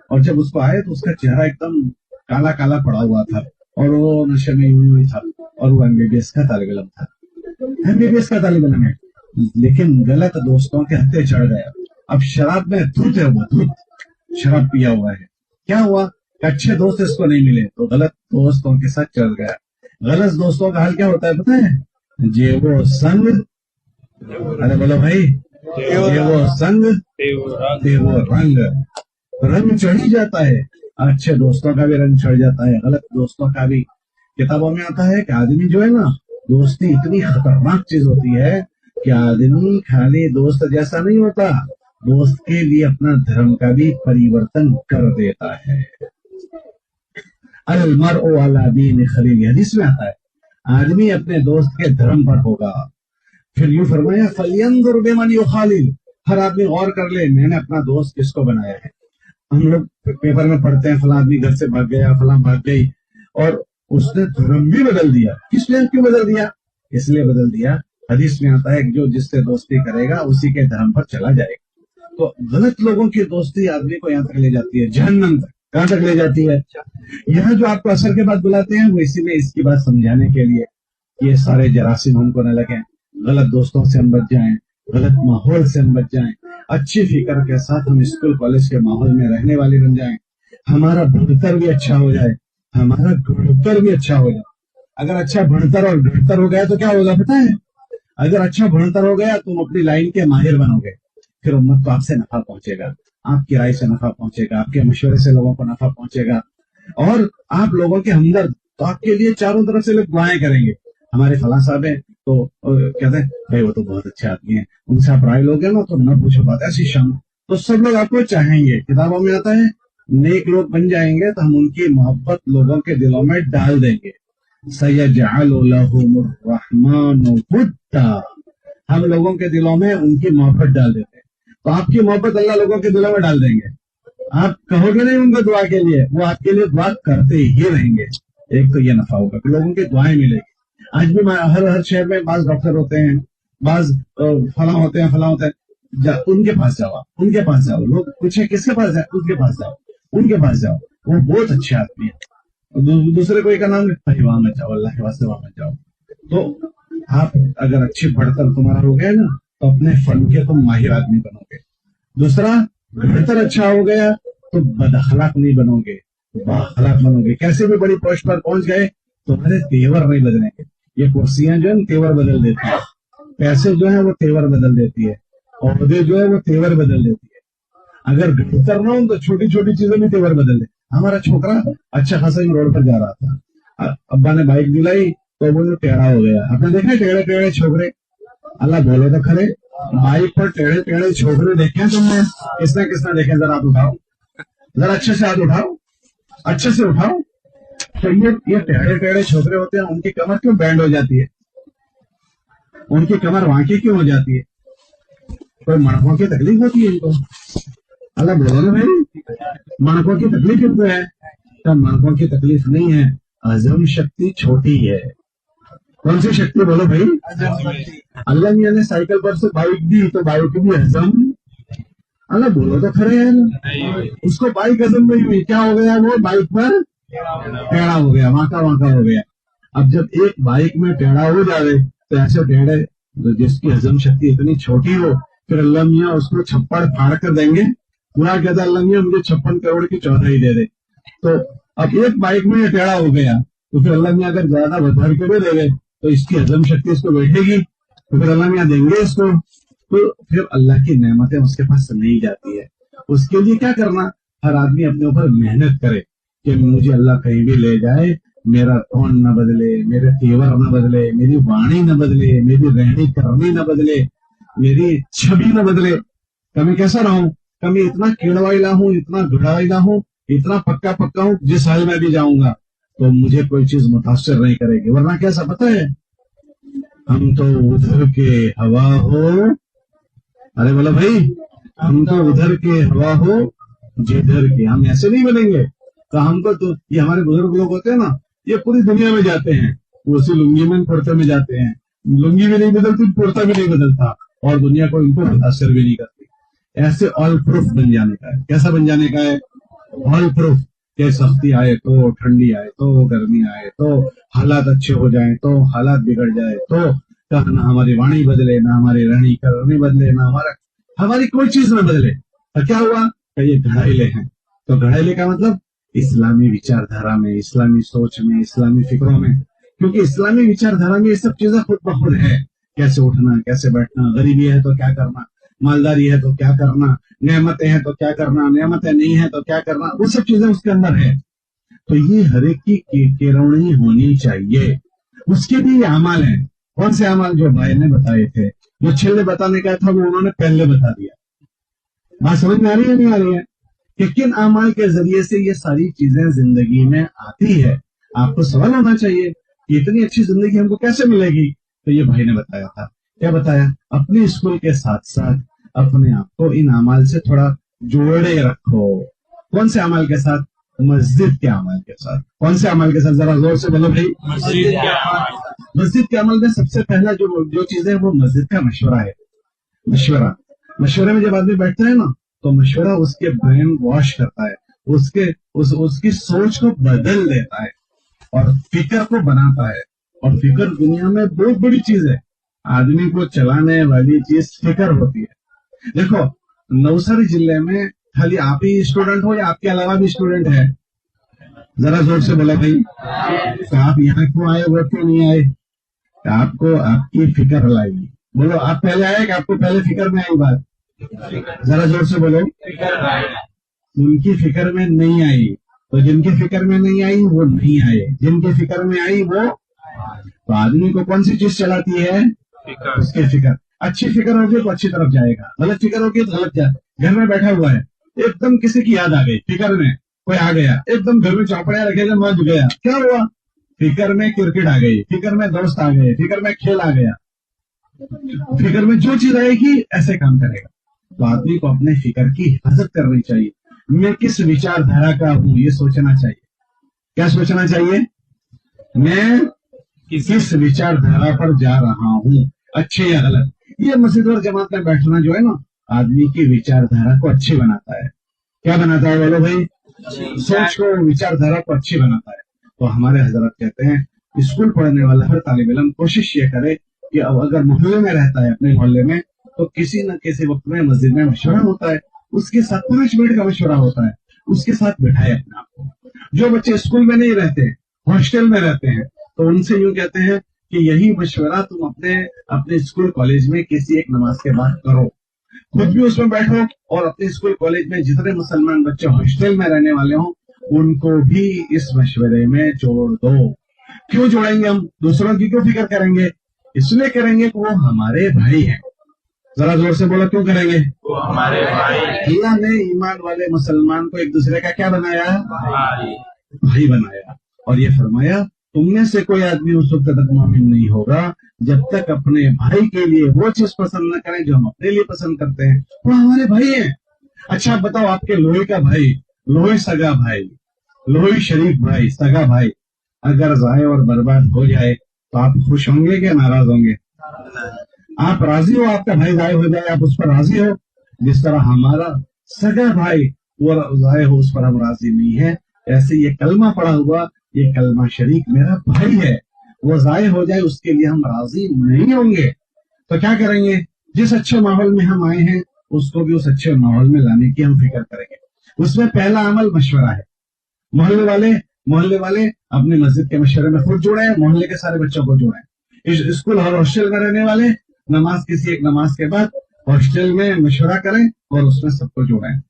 Speaker 1: اور جب اس کو آئے تو اس کا چہرہ ایک دم کالا کالا پڑا ہوا تھا اور وہ نشے میں ہوئی تھا، اور وہ MBBS کا طالب علم تھا، MBBS کا طالب علم ہے، لیکن غلط دوستوں کے ہتھے چڑھ گیا۔ اب شراب میں دھت ہے، وہ دھت شراب پیا ہوا ہے، کیا ہوا کہ اچھے دوست اس کو نہیں ملے تو غلط دوستوں کے ساتھ چل گیا۔ غلط دوستوں کا حال کیا ہوتا ہے پتہ ہے؟ جے وہ سنگ، ارے بولو بھائی، جے وہ سنگ تے وہ رنگ، رنگ چڑھ ہی جاتا ہے، اچھے دوستوں کا بھی رنگ چڑھ جاتا ہے، غلط دوستوں کا بھی۔ کتابوں میں آتا ہے کہ آدمی جو ہے نا، دوستی اتنی خطرناک چیز ہوتی ہے کہ آدمی خالی دوست جیسا نہیں ہوتا، دوست کے لیے اپنا دھرم کا بھی پریورتن کر دیتا ہے۔ المرء علی دین خلیل، حدیث میں آتا ہے آدمی اپنے دوست کے دھرم پر ہوگا۔ پھر یوں فرمایا فَلْيَنْظُرْ بِمَنْ يُخَالِلُ، ہر آدمی غور کر لے میں نے اپنا دوست کس کو بنایا ہے۔ ہم لوگ پیپر میں پڑھتے ہیں فلاں آدمی گھر سے بھاگ گیا، فلاں بھاگ گئی، اور اس نے دھرم بھی بدل دیا۔ کس لیے کیوں بدل دیا؟ اس لیے بدل دیا، حدیث میں آتا ہے کہ جو جس سے دوستی کرے گا اسی کے دھرم پر چلا جائے گا۔ تو غلط لوگوں کی دوستی آدمی کو یہاں تک لے جاتی ہے، جہنم تک۔ کہاں تک لے جاتی ہے؟ یہاں جو آپ کو اثر کے بعد بلاتے ہیں وہ اسی میں اس کی بات سمجھانے کے لیے، یہ سارے جراثیم ہم کو نہ لگیں، غلط دوستوں سے ہم بچ جائیں، غلط ماحول سے ہم بچ جائیں، اچھی فکر کے ساتھ ہم اسکول کالج کے ماحول میں رہنے والے بن جائیں، ہمارا بڑھتر بھی اچھا ہو جائے، ہمارا گھڑتر بھی اچھا ہو جائے۔ اگر اچھا بڑھتر اور گھڑتر ہو گیا تو کیا ہوگا پتہ ہے؟ اگر اچھا بڑھتر ہو گیا تم اپنی لائن کے ماہر بنو گے، پھر امت کو آپ سے نفع پہنچے گا، آپ کی رائے سے نفع پہنچے گا، آپ کے مشورے سے لوگوں کو نفع پہنچے گا، اور آپ لوگوں کے ہمدرد، تو آپ کے لیے چاروں طرف سے لوگ دعائیں کریں گے۔ ہمارے فلاں صاحب ہیں تو کہتے ہیں بھائی وہ تو بہت اچھے آدمی ہیں، ان سے آپ رائے لوگے نا تو نہ پوچھو بات، ایسی شان، تو سب لوگ آپ کو چاہیں گے۔ کتابوں میں آتا ہے نیک لوگ بن جائیں گے تو ہم ان کی محبت لوگوں کے دلوں میں ڈال دیں گے۔ سَيَجْعَلُ لَهُمُ الرَّحْمَنُ وُدًّا، ہم لوگوں کے دلوں میں ان کی محبت ڈال دیتے ہیں، تو آپ کی محبت اللہ لوگوں کے دلوں میں ڈال دیں گے۔ آپ کہو گے نہیں ان کو دعا کے لیے، وہ آپ کے لیے دعا کرتے ہی رہیں گے۔ ایک تو یہ نفع ہوگا کہ لوگوں کی دعائیں ملے گی۔ آج بھی ہر شہر میں بعض ڈاکٹر ہوتے ہیں، بعض فلاں ہوتے ہیں، فلاں ہوتے ہیں، ان کے پاس جاؤ، ان کے پاس جاؤ، لوگ پوچھیں کس کے پاس جائے، ان کے پاس جاؤ، ان کے پاس جاؤ، وہ بہت اچھے آدمی ہیں۔ دوسرے کوئی کا نام ہے وہاں مت جاؤ، اللہ کے واسطے وہاں مت جاؤ۔ تو آپ اگر اچھی بڑھتر تمہارا ہو گیا نا تو اپنے فن کے تم ماہر آدمی بنو گے۔ دوسرا بہتر اچھا ہو گیا تو بد اخلاق نہیں بنو گے، باخلاق بنو گے۔ کیسے بھی بڑی پوسٹ پر پہنچ گئے تمہارے تیور نہیں بدلیں گے۔ یہ کرسیاں جو ہیں تیور بدل دیتی ہیں، پیسے جو ہیں وہ تیور بدل دیتی ہے، عہدے جو ہے وہ تیور بدل دیتی ہے۔ اگر بہتر نہ ہو تو چھوٹی چھوٹی چیزیں بھی تیور بدل دے۔ ہمارا چھوکرا اچھا خاصا ہی روڈ پر جا رہا تھا، ابا نے بائک دلائی تو وہ ٹیڑھا ہو گیا۔ آپ نے دیکھا ٹیڑھے ٹیڑھے چھوکرے، اللہ بولے تو کھڑے، بائک پر ٹیڑھے ٹیڑھے چھوکرے دیکھے تم نے؟ کس نے دیکھے؟ ذرا ہاتھ اٹھاؤ، ذرا اچھے سے ہاتھ اٹھاؤ، اچھے سے اٹھاؤ۔ تو یہ ٹیڑھے ٹیڑھے چھوکرے ہوتے ہیں، ان کی کمر کیوں بینڈ ہو جاتی ہے؟ ان کی کمر وانکی کیوں ہو جاتی ہے؟ کوئی مڑکوں کی تکلیف ہوتی ہے ان کو؟ اللہ بولو نا بھائی، مڑکوں کی تکلیف کن کو ہے؟ مڑکوں کی تکلیف نہیں ہے، ہضم شکتی چھوٹی ہے، कौन सी शक्ति बोलो भाई? अल्लाह मियाँ ने साइकिल पर से बाइक दी तो बाइक भी हजम, अल्लाह बोलो तो खरे यार, उसको बाइक हजम नहीं हुई, क्या हो गया? वो बाइक पर टेढ़ा हो गया, वांका वांका हो गया। अब जब एक बाइक में टेढ़ा हो जाए तो ऐसे टेढ़े जिसकी हजम शक्ति इतनी छोटी हो, फिर अल्लाह मियाँ उसको छप्पड़ फाड़ कर देंगे? पूरा कहता अल्लाह मियाँ मुझे 56 करोड़ की चौथाई दे दे। तो अब एक बाइक में टेढ़ा हो गया तो फिर अल्लाह मियाँ अगर ज्यादा बढ़ के दे देंगे तो इसकी हजम शक्ति इसको बैठेगी, तो फिर अल्लाह मियाँ देंगे इसको, तो फिर अल्लाह की नेमतें उसके पास नहीं जाती है। उसके लिए क्या करना? हर आदमी अपने ऊपर मेहनत करे कि मुझे अल्लाह कहीं भी ले जाए, मेरा टोन न बदले, मेरे तेवर न बदले, मेरी वाणी न बदले, मेरी रहनी करनी न बदले, मेरी छवि न बदले। कभी कैसा रहूं? कभी इतना कीड़वाइला हूं, इतना घुड़ाइला हूं, इतना पक्का पक्का हूं, जिस हाल में भी जाऊंगा तो मुझे कोई चीज मुतासर नहीं करेगी। वरना कैसा पता है, हम तो उधर के हवा हो, अरे बोलो भाई, हम तो उधर के हवा हो जिधर के, हम ऐसे नहीं बनेंगे। तो हमको तो ये हमारे बुजुर्ग लोग होते हैं ना, ये पूरी दुनिया में जाते हैं, वो उसी लुंगी में कुर्ते में जाते हैं, लुंगी भी नहीं बदलती, कुर्ता भी नहीं बदलता, और दुनिया को इनको मुतासर भी नहीं करती। ऐसे ऑल प्रूफ बन जाने का है। कैसा बन जाने का है? ऑल प्रूफ, कि सख्ती आए तो, ठंडी आए तो, गर्मी आए तो, हालात अच्छे हो जाए तो, हालात बिगड़ जाए तो, ना हमारी वाणी बदले, ना हमारी रहनी करनी बदले, ना हमारी कोई चीज न बदले। तो क्या हुआ कि ये घड़ाइले हैं। तो घड़ाइले का मतलब इस्लामी विचारधारा में, इस्लामी सोच में, इस्लामी फिक्रों में, क्योंकि इस्लामी विचारधारा में ये सब चीजें खुद ब खुद है। कैसे उठना, कैसे बैठना, गरीबी है तो क्या करना, मालदारी है तो क्या करना, नेमतें हैं तो क्या करना, नेमतें नहीं है तो क्या करना, वो सब चीजें उसके अंदर है। तो ये हर एक की केरवणी होनी चाहिए। उसके भी ये अमाल है। कौन से अमाल? जो भाई ने बताए थे, जो छिल्ले बताने का था वो उन्होंने पहले बता दिया। बात समझ में आ रही है नहीं आ रही है? कि किन अमाल के जरिए से ये सारी चीजें जिंदगी में आती है। आपको सवाल होना चाहिए कि इतनी अच्छी जिंदगी हमको कैसे मिलेगी? तो ये भाई ने बताया था। क्या बताया? अपने स्कूल के साथ साथ अपने आप को इन अमाल से थोड़ा जोड़े रखो। कौन से अमाल के साथ? मस्जिद के अमल के साथ। कौन से अमल के साथ? जरा जोर से बोलो भाई।
Speaker 3: मस्जिद के अमल।
Speaker 1: मस्जिद के अमल में सबसे पहला जो चीज है वो मस्जिद का मशवरा है। मशवरे में जब आदमी बैठता है ना, तो मशवरा उसके ब्रेन वॉश करता है, उसकी सोच को बदल देता है और फिक्र को बनाता है। और फिक्र दुनिया में बहुत बड़ी चीज है। आदमी को चलाने वाली चीज फिक्र होती है। देखो, नवसारी जिले में खाली आप ही स्टूडेंट हो या आपके अलावा भी स्टूडेंट है? जरा जोर से बोला भाई। तो आप यहाँ क्यों आए, वो क्यों नहीं आए? आपको आपकी फिक्र लाएगी। बोलो, आप पहले आए कि आपको पहले फिक्र में आई बात? जरा जोर से बोलो। उनकी फिक्र में नहीं आई, तो जिनकी फिक्र में नहीं आई वो नहीं आए, जिनकी फिक्र में आई वो। तो आदमी को कौन सी चीज चलाती है? उसकी फिक्र। अच्छी फिक्र होगी तो अच्छी तरफ जाएगा, गलत फिक्र होगी तो गलत जाएगा। घर में बैठा हुआ है, एकदम किसी की याद आ गई, फिक्र में कोई आ गया, एकदम घर में चौपड़िया रखेगा, मच गया। क्या हुआ? फिक्र में क्रिकेट आ गई, फिक्र में दोस्त आ गए, फिक्र में खेल आ गया। फिक्र में जो चीज आएगी ऐसे काम करेगा। तो आदमी को अपने फिक्र की हिफाजत करनी चाहिए। मैं किस विचारधारा का हूं ये सोचना चाहिए। क्या सोचना चाहिए? मैं किस विचारधारा पर जा रहा हूं, अच्छे या गलत। ये मस्जिद और जमात में बैठना जो है ना, आदमी की विचारधारा को अच्छी बनाता है। क्या बनाता है बोलो भाई? सोच को, विचारधारा को अच्छी बनाता है। तो हमारे हजरत कहते हैं, स्कूल पढ़ने वाला हर तालिब इल्म कोशिश ये करे कि अब अगर मोहल्ले में रहता है, अपने मोहल्ले में, तो किसी न किसी वक्त में मस्जिद में मशवरा होता है, उसके साथ 5 मिनट का मशवरा होता है, उसके साथ बिठाए अपने आप को। जो बच्चे स्कूल में नहीं रहते, हॉस्टल में रहते हैं, तो उनसे यूं कहते हैं कि यही मशवरा तुम अपने स्कूल कॉलेज में किसी एक नमाज के बाद करो। खुद भी उसमें बैठो और अपने स्कूल कॉलेज में जितने मुसलमान बच्चे हॉस्टल में रहने वाले हों उनको भी इस मशवरे में जोड़ दो। क्यों जोड़ेंगे हम? दूसरों की क्यों फिक्र करेंगे? इसलिए करेंगे कि वो हमारे भाई हैं। जरा जोर से बोलो, क्यों करेंगे?
Speaker 3: वो हमारे भाई।
Speaker 1: अल्लाह ने ईमान वाले मुसलमान को एक दूसरे का क्या बनाया? भाई बनाया। और ये फरमाया, तुमने से कोई आदमी उस वक्त तक मोमिन नहीं होगा जब तक अपने भाई के लिए वो चीज पसंद न करें जो हम अपने लिए पसंद करते हैं। वो हमारे भाई हैं। अच्छा बताओ, आपके लोहे का भाई, लोहे सगा भाई, लोहे शरीफ भाई, सगा भाई अगर जाए और बर्बाद हो जाए तो आप खुश होंगे कि नाराज होंगे? आप राजी हो आपका भाई जाए हो जाए, आप उस पर राजी हो? जिस तरह हमारा सगा भाई वो जाए हो, उस पर हम राजी नहीं है। ऐसे ये कलमा पड़ा हुआ, ये कलमा शरीक मेरा भाई है, वो जाए हो जाए उसके लिए हम राजी नहीं होंगे। तो क्या करेंगे? जिस अच्छे माहौल में हम आए हैं उसको भी उस अच्छे माहौल में लाने की हम फिक्र करेंगे। उसमें पहला अमल मशवरा है। मोहल्ले वाले अपनी मस्जिद के मशवरे में खुद जुड़े, मोहल्ले के सारे बच्चों को जोड़े। स्कूल और हॉस्टल में रहने वाले किसी एक नमाज के बाद हॉस्टल में मशवरा करें और उसमें सबको जोड़ें।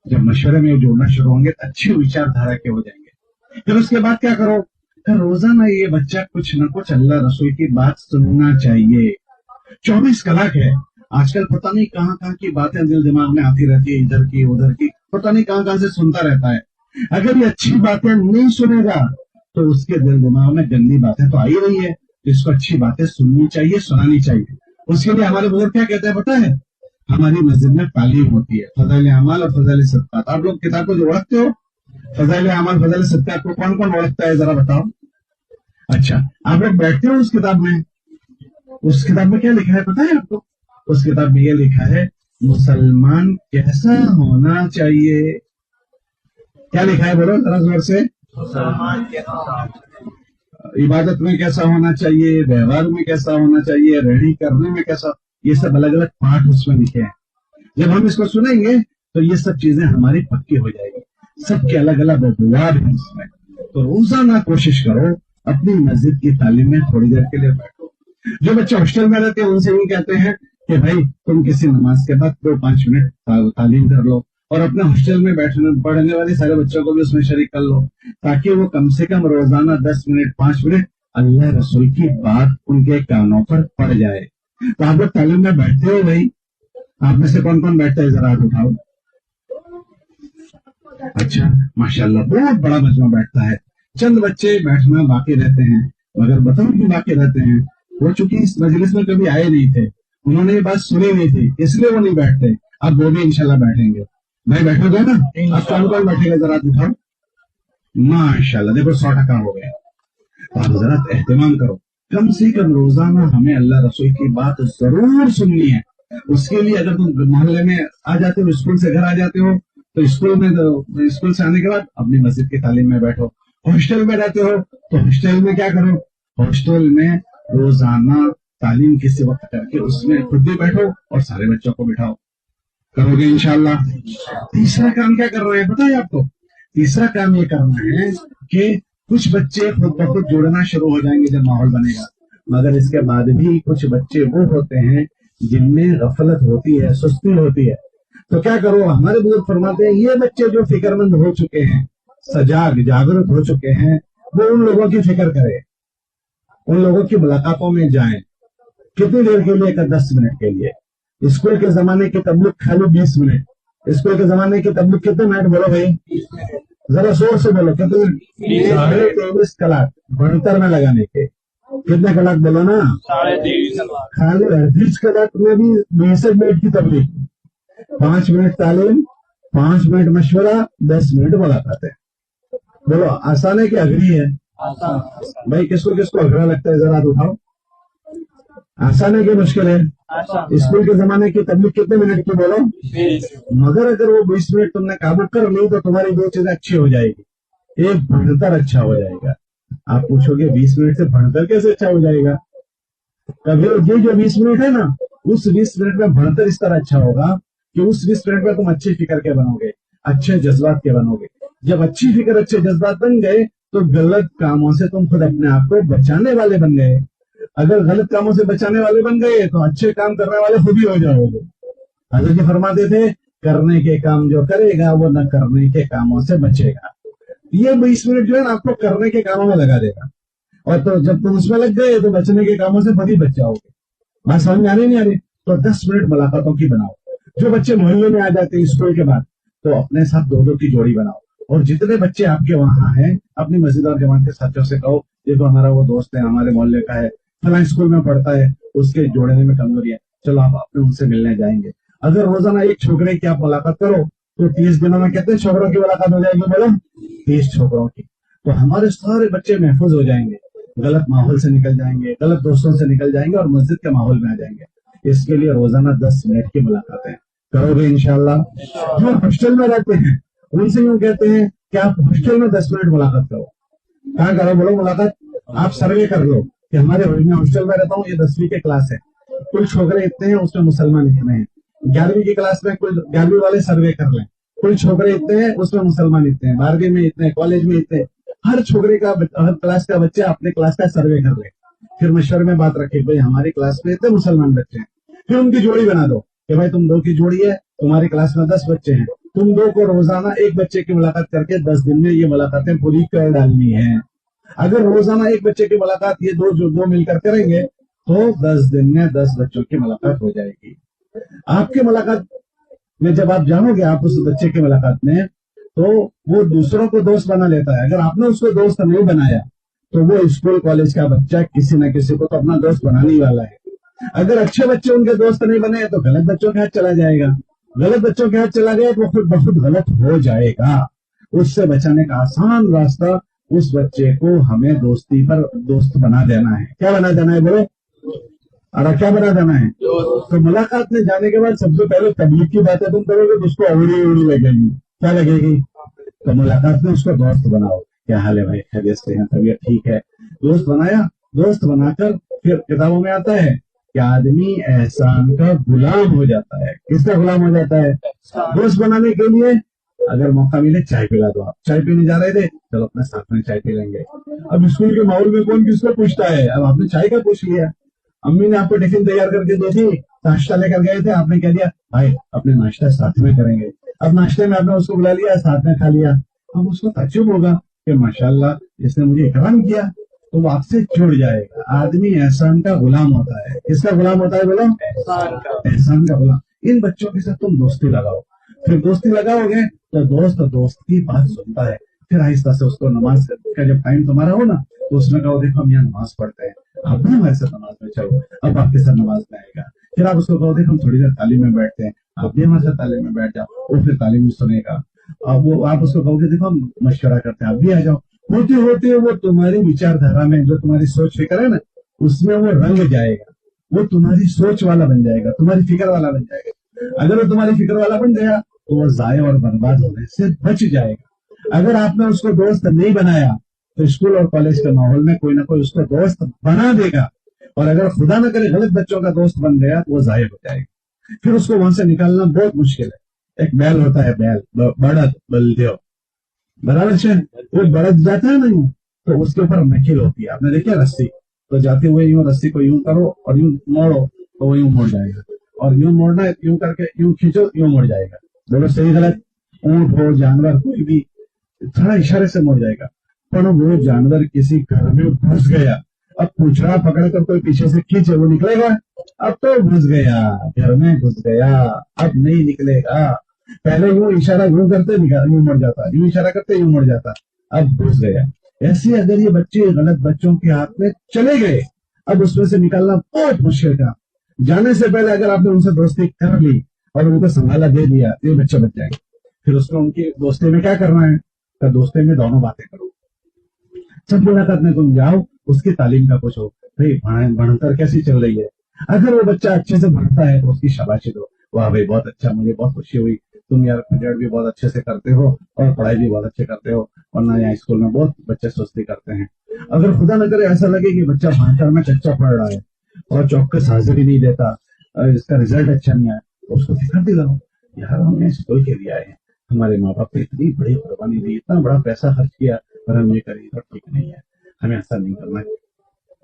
Speaker 1: जब मशवरे में जोड़ना शुरू होंगे तो अच्छी विचारधारा के हो जाएंगे। फिर उसके बाद क्या करो? फिर रोजाना ये बच्चा कुछ न कुछ अल्लाह रसूल की बात सुनना चाहिए। 24 कलाक है आजकल, पता नहीं कहाँ कहाँ की बातें दिल दिमाग में आती रहती है, इधर की उधर की, पता नहीं कहाँ कहाँ से सुनता रहता है। अगर ये अच्छी बातें नहीं सुनेगा तो उसके दिल दिमाग में गंदी बातें तो आई रही है, तो इसको अच्छी बातें सुननी चाहिए, सुनानी चाहिए। उसके लिए हमारे बुजुर्ग क्या कहते हैं पता है? हमारी मस्जिद में तालीम होती है, फज़ाइल अमाल और फज़ाइल सदक़ात। आप लोग किताब को जो ओढ़ते हो, फज़ाइल अमाल फज़ाइल सदक़ात को कौन कौन ओढ़ता है जरा बताओ? अच्छा, आप लोग बैठते हो उस किताब में? उस किताब में क्या लिखा है पता है आपको? उस किताब में ये लिखा है मुसलमान कैसा होना चाहिए। क्या लिखा है बोलो जरा जोर से?
Speaker 3: मुसलमान के
Speaker 1: इबादत में कैसा होना चाहिए, व्यवहार में कैसा होना चाहिए, रहनी करने में कैसा, ये सब अलग अलग पाठ उसमें लिखे हैं। जब हम इसको सुनेंगे तो ये सब चीजें हमारी पक्की हो जाएगी। सबके अलग अलग अबवाब हैं इसमें। तो रोजाना कोशिश करो अपनी मस्जिद की तालीम में थोड़ी देर के लिए बैठो। जो बच्चे हॉस्टल में रहते हैं उनसे ये कहते हैं कि भाई तुम किसी नमाज के बाद 2-5 मिनट तालीम कर लो, और अपने हॉस्टल में पढ़ने वाले सारे बच्चों को भी उसमें शरीक कर लो, ताकि वो कम से कम रोजाना 10 मिनट 5 मिनट अल्लाह रसूल की बात उनके कानों पर पड़ जाए। तो आप लोग तालीम में बैठते हो भाई? आप में से कौन कौन बैठता है जरा हाथ उठाओ। अच्छा माशाल्लाह, बहुत बड़ा मजमा बैठता है। चंद बच्चे बैठना बाकी रहते हैं, मगर बताओ क्यों बाकी रहते हैं? वो चूंकि इस मजलिस में कभी आए नहीं थे, उन्होंने ये बात सुनी नहीं थी, इसलिए वो नहीं बैठते। अब वो भी इंशाल्लाह बैठेंगे। भाई बैठोगे ना? अब कौन कौन बैठेगा जरा दिखाओ। माशाल्लाह, देखो 100% हो गए। आप जरा एहतमाम करो, कम से कम रोजाना हमें अल्लाह रसूल की बात जरूर सुननी है। उसके लिए अगर तुम मोहल्ले में आ जाते हो, स्कूल से घर आ जाते हो, तो स्कूल से आने के बाद अपनी मस्जिद की तालीम में बैठो। हॉस्टल में रहते हो तो हॉस्टल में क्या करो? हॉस्टल में रोजाना तालीम किसी वक्त करके उसमें खुद भी बैठो और सारे बच्चों को बिठाओ। करोगे इंशाल्लाह? तीसरा काम क्या कर रहे हैं पता है आपको? तीसरा काम ये करना है कि कुछ बच्चे खुद ब खुद जुड़ना शुरू हो जाएंगे जब माहौल बनेगा, मगर इसके बाद भी कुछ बच्चे वो होते हैं जिनमें गफलत होती है, सुस्ती होती है। तो क्या करो? हमारे बुजुर्ग फरमाते हैं ये बच्चे जो फिक्रमंद हो चुके हैं, सजाग जागरूक हो चुके हैं, वो उन लोगों की फिक्र करे, उन लोगों की मुलाकातों में जाएं। कितनी देर के लिए? 10 मिनट के लिए। स्कूल के जमाने की तबलीग खाली 20 मिनट। स्कूल के जमाने की तबलीग कितने मिनट बोलो भाई? जरा जोर से बोलो, कितने? 23 कलाक भणतर में लगाने के। कितने कलाक बोलो ना?
Speaker 3: 23.5
Speaker 1: खाली 38 कलाक में भी 20 मिनट की तबलीग, 5 मिनट तालीम, 5 मिनट मशवरा, 10 मिनट मुलाकात है। बोलो आसान है कि अघरी है? भाई किसको किसको अघरा लगता है जरा उठाओ। आसान है कि मुश्किल है? स्कूल के जमाने की तबलीग कितने मिनट की बोलो?
Speaker 3: 20।
Speaker 1: मगर अगर वो 20 मिनट तुमने काबू कर ली तो तुम्हारी 2 चीजें अच्छी हो जाएगी। एक, भणतर अच्छा हो जाएगा। आप पूछोगे 20 मिनट से भणतर कैसे अच्छा हो जाएगा? कभी ये जो 20 मिनट है ना, उस 20 मिनट में भणतर इस तरह अच्छा होगा कि उस 20 मिनट में तुम अच्छी फिक्र के बनोगे, अच्छे जज्बात के बनोगे। जब अच्छी फिक्र अच्छे जज्बात बन गए तो गलत कामों से तुम खुद अपने आप को बचाने वाले बन गए। अगर गलत कामों से बचाने वाले बन गए तो अच्छे काम करने वाले खुद ही हो जाओगे। हज़रत जी फरमाते थे करने के काम जो करेगा वो न करने के कामों से बचेगा। ये 20 मिनट जो है ना आपको करने के कामों में लगा देगा, और तो जब तुम उसमें लग गए तो बचने के कामों से खुद ही बच जाओगे। बात समझ में आ रही नहीं आ रही? तो 10 मिनट मुलाकातों की बनाओ। जो बच्चे मोहल्ले में आ जाते हैं स्कूल के बाद, तो अपने साथ 2-2 की जोड़ी बनाओ। और जितने बच्चे आपके वहां हैं अपनी मस्जिद और जमात के साथियों से कहो देखो हमारा वो दोस्त है, हमारे मोहल्ले का है, फलां स्कूल में पढ़ता है, उसके जोड़ने में कमजोरी है, चलो आप अपने उनसे मिलने जाएंगे। अगर रोजाना एक छोकरे की आप मुलाकात करो तो 30 दिनों में कितने छोकरों की मुलाकात हो जाएगी बोलो? 30 छोकरों की। तो हमारे सारे बच्चे महफूज हो जाएंगे। غلط ماحول سے نکل جائیں گے, غلط دوستوں سے نکل جائیں گے اور مسجد کے ماحول میں آ جائیں گے. اس کے لیے روزانہ 10 منٹ کی ملاقاتیں کرو گے انشاءاللہ. جو ہاسٹل میں رہتے ہیں ان سے یوں کہتے ہیں کہ آپ ہاسٹل میں 10 منٹ ملاقات کرو. کہاں کرو بولو ملاقات؟ آپ سروے کر لو کہ ہمارے میں ہاسٹل میں رہتا ہوں, یہ 10ویں کی کلاس ہے, کل چھوکرے اتنے ہیں, اس میں مسلمان اتنے ہیں. 11ویں کی کلاس میں کل 11ویں والے سروے کر لیں, کل چھوکرے اتنے ہیں, اس میں مسلمان اتنے ہیں. 12ویں میں اتنے, کالج میں اتنے. ہر چھوکرے کا, ہر کلاس کا بچہ اپنے کلاس کا سروے کر لے, پھر مشورے میں بات رکھے بھائی ہماری کلاس میں اتنے مسلمان بچے ہیں. پھر ان کی جوڑی بنا دو کہ بھائی تم 2 کی جوڑی ہے, تمہاری کلاس میں 10 بچے ہیں, تم 2 کو روزانہ ایک بچے کی ملاقات کر کے 10 دن میں یہ ملاقاتیں پوری کر ڈالنی ہیں. اگر روزانہ ایک بچے کی ملاقات یہ دو مل کر کریں گے تو 10 دن میں 10 بچوں کی ملاقات ہو جائے گی. آپ کی ملاقات میں جب آپ جانو گے آپ اس بچے کی ملاقات میں, تو وہ دوسروں کو دوست بنا لیتا ہے. اگر آپ نے اس کو دوست نہیں بنایا تو وہ اسکول کالج کا بچہ کسی نہ کسی کو تو اپنا دوست بنانے ہی والا ہے. اگر اچھے بچے ان کے دوست نہیں بنے تو غلط بچوں کے ہاتھ چلا جائے گا. غلط بچوں کے ہاتھ چلا گیا تو وہ خود بخود غلط ہو جائے گا. اس سے بچانے کا آسان راستہ اس بچے کو ہمیں دوستی پر دوست بنا دینا ہے. کیا بنا دینا ہے بولو؟ اور کیا بنا دینا ہے؟ تو ملاقات میں جانے کے بعد سب سے پہلے تبلیغ کی باتیں تم کرو گے تو اس کو اوڑی لگے گی. کیا لگے گی؟ تو ملاقات میں اس کو دوست بناؤ. کیا حال ہے بھائی, خیریت سے ہیں, طبیعت ٹھیک ہے؟ دوست بنایا, دوست بنا کر پھر کتابوں میں آتا ہے کہ آدمی احسان کا غلام ہو جاتا ہے. کس کا غلام ہو جاتا ہے؟ دوست بنانے کے لیے اگر موقع ملے چائے پلا دو. آپ چائے پینے جا رہے تھے, چلو اپنے ساتھ میں چائے پی لیں گے. اب اسکول کے ماحول میں کون کس کو پوچھتا ہے؟ اب آپ نے چائے کا پوچھ لیا, امی نے آپ کو ٹفن تیار کر کے دی تھی, ناشتہ لے کر گئے تھے, آپ نے کہہ دیا بھائی اپنے ناشتہ ساتھ میں کریں گے. اب ناشتے میں آپ نے اس کو بلا لیا, ساتھ میں کھا لیا. اب اس کو تعجب ہوگا کہ ماشاءاللہ اس نے مجھے اکرام کیا, تو وہ آپ سے جڑ جائے گا. آدمی احسان کا غلام ہوتا ہے. کس کا غلام ہوتا ہے بولو؟ احسان کا غلام. ان بچوں کے ساتھ تم دوستی لگاؤ. پھر دوستی لگاؤ گے تو دوست کی بات سنتا ہے. پھر آہستہ سے اس کو نماز کا جب ٹائم تمہارا ہو نا تو اس میں کہو دیکھو ہم یہاں نماز پڑھتے ہیں, آپ بھی ہمارے ساتھ نماز میں چلو. اب آپ کے ساتھ نماز میں آئے گا. پھر آپ اس کو کہو دیکھو ہم تھوڑی دیر تعلیم میں بیٹھتے ہیں, آپ بھی ہمارے ساتھ تعلیم میں بیٹھ جاؤ. وہ پھر تعلیم میں سنے گا. اب وہ آپ اس کو کہو گے دیکھو ہم مشورہ کرتے ہیں, آپ بھی آ جاؤ. ہوتے ہوتے وہ تمہاری وچار دھارا میں جو تمہاری سوچ فکر ہے نا اس میں وہ رنگ جائے گا. وہ تمہاری سوچ والا بن جائے گا, تمہاری فکر والا بن جائے گا. اگر وہ تمہاری فکر والا بن گیا تو وہ ضائع اور برباد ہونے سے بچ جائے گا. اگر آپ نے اس کو دوست نہیں بنایا تو اسکول اور کالج کے ماحول میں کوئی نہ کوئی اس کو دوست بنا دے گا, اور اگر خدا نہ کرے غلط بچوں کا دوست بن گیا تو وہ ضائع ہو جائے گا. پھر اس کو وہاں سے نکالنا بہت مشکل ہے. ایک بیل ہوتا ہے, بیل بڑد بلدیو, برابر سے وہ بڑد جاتا ہے نا تو اس کے اوپر نکیل ہوتی ہے. آپ نے دیکھا رسی, تو جاتے ہوئے یوں رسی کو یوں کرو اور یوں موڑو تو وہ یوں مڑ جائے گا, اور یوں موڑنا یوں کر کے یوں کھینچو یوں مڑ جائے گا. بولو صحیح غلط؟ اونٹ ہو جانور کوئی بھی تھوڑا اشارے سے مڑ جائے گا. پر وہ جانور کسی گھر میں گھس گیا, اب پوچھڑا پکڑ کر کوئی پیچھے سے کھینچے وہ نکلے گا؟ اب تو گھس گیا, گھر میں گھس گیا, اب نہیں نکلے گا. پہلے یوں اشارہ یوں کرتے یوں مڑ جاتا, یوں اشارہ کرتے یوں مڑ جاتا, اب گھس گیا. ایسے اگر یہ بچے غلط بچوں کے ہاتھ میں چلے گئے, اب اس میں سے نکالنا بہت مشکل کا. جانے سے پہلے اگر آپ نے ان سے دوستی کر لی اور ان کو سنبھالا دے دیا تو یہ بچے بچ جائیں گے. پھر اس کو ان کی دوستی میں کیا کرنا ہے؟ کہ دوستی میں دونوں باتیں کرو. جب ملاقات میں تم جاؤ اس کی تعلیم کا پوچھو, بھائی بڑھتر کیسی چل رہی ہے. اگر وہ بچہ اچھے سے پڑھتا ہے تو اس کی شاباشی دو, واہ بھائی بہت اچھا, مجھے بہت خوشی ہوئی, تم یار پروجیکٹ بھی بہت اچھے سے کرتے ہو اور پڑھائی بھی بہت اچھے کرتے ہو, ورنہ یہاں اسکول میں بہت بچے سستی کرتے ہیں. اگر خدا نہ کرے ایسا لگے کہ بچہ بھانکر میں کچا پڑھ رہا ہے اور چوکس حاضری نہیں دیتا, اس کا رزلٹ اچھا نہیں آیا, تو اس کو فکر دلاؤ یار ہم نے اسکول کے لیے آئے ہیں, ہمارے ماں باپ نے اتنی بڑی قربانی دی, اتنا بڑا پیسہ خرچ کیا, اور ہم یہ کری تو ٹھیک نہیں ہے, ہمیں ایسا نہیں کرنا ہے.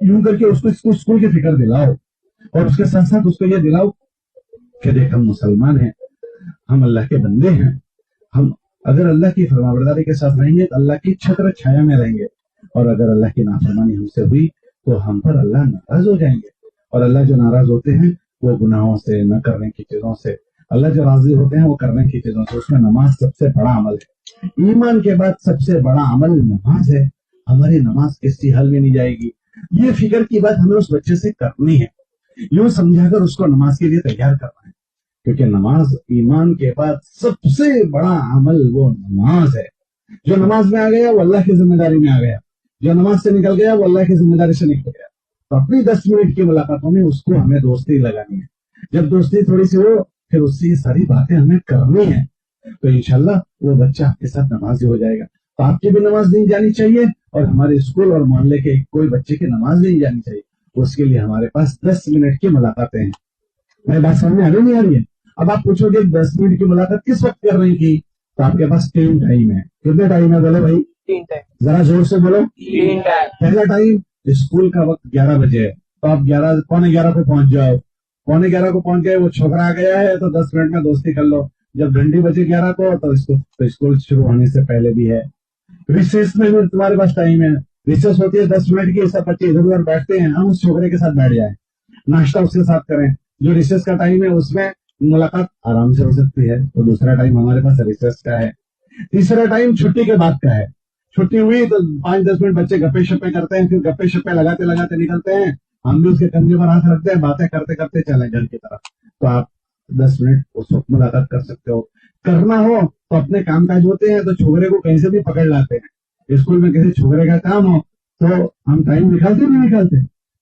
Speaker 1: یوں کر کے اس کو اسکول کی فکر دلاؤ, اور اس کے ساتھ ساتھ اس کو یہ دلاؤ کہ دیکھ ہم مسلمان ہیں, ہم اللہ کے بندے ہیں, ہم اگر اللہ کی فرمانبرداری کے ساتھ رہیں گے تو اللہ کی چھتر چھایا میں رہیں گے, اور اگر اللہ کی نافرمانی ہم سے ہوئی تو ہم پر اللہ ناراض ہو جائیں گے. اور اللہ جو ناراض ہوتے ہیں وہ گناہوں سے, نہ کرنے کی چیزوں سے. اللہ جو راضی ہوتے ہیں وہ کرنے کی چیزوں سے. اس میں نماز سب سے بڑا عمل ہے. ایمان کے بعد سب سے بڑا عمل نماز ہے. ہماری نماز کسی حل میں نہیں جائے گی. یہ فکر کی بات ہمیں اس بچے سے کرنی ہے, یوں سمجھا کر اس کو نماز کے لیے تیار کرنا ہے, کیونکہ نماز ایمان کے بعد سب سے بڑا عمل وہ نماز ہے. جو نماز میں آ گیا وہ اللہ کی ذمہ داری میں آ گیا. जो नमाज से निकल गया वो अल्लाह की जिम्मेदारी से निकल गया। तो अपनी 10 मिनट की मुलाकातों में उसको हमें दोस्ती लगानी है। जब दोस्ती थोड़ी सी हो फिर उससे ये सारी बातें हमें करनी है, तो इंशाल्लाह वो बच्चा आपके साथ नमाजी हो जाएगा। तो आपकी भी नमाज नहीं जानी चाहिए और हमारे स्कूल और मोहल्ले के कोई बच्चे की नमाज नहीं जानी चाहिए। उसके लिए हमारे पास 10 मिनट की मुलाकातें हैं। मेरी बात समझ में आ रही नहीं आ रही है? अब आप पूछोगे 10 मिनट की मुलाकात किस वक्त करने की, तो आपके पास 3 टाइम है। कितने टाइम है बोलो भाई?
Speaker 3: 3 टाइम।
Speaker 1: जरा जोर से बोलो।
Speaker 3: 3 टाइम।
Speaker 1: पहला टाइम, स्कूल का वक्त 11 बजे है, तो आप 11 पौने 11 को पहुंच जाओ। पौने 11 को पहुंच गए, वो छोकरा आ गया है तो 10 मिनट में दोस्ती कर लो। जब घंटी बजे 11 को तो स्कूल शुरू होने से पहले भी है। रिसेस में भी तुम्हारे पास टाइम है। रिसेस होती है 10 मिनट की, सब बच्चे इधर उधर बैठते हैं, हम उस छोकरे के साथ बैठ जाए, नाश्ता उसके साथ करें। जो रिसेस का टाइम है उसमें मुलाकात आराम से हो सकती है। तो दूसरा टाइम हमारे पास रिसेस का है। तीसरा टाइम छुट्टी के बाद का है। छुट्टी हुई तो 5-10 मिनट बच्चे गप्पे शप्पे करते हैं, फिर गप्पे शप्पे लगाते लगाते निकलते हैं। हम भी उसके कंधे पर हाथ रखते हैं, बातें करते करते चले घर की तरफ। तो आप 10 मिनट उस वक्त मुलाकात कर सकते हो। करना हो तो अपने काम काज होते हैं तो छोकरे को कहीं से भी पकड़ लाते हैं। स्कूल में किसी छोकरे का काम हो तो हम टाइम निकालते नहीं निकालते।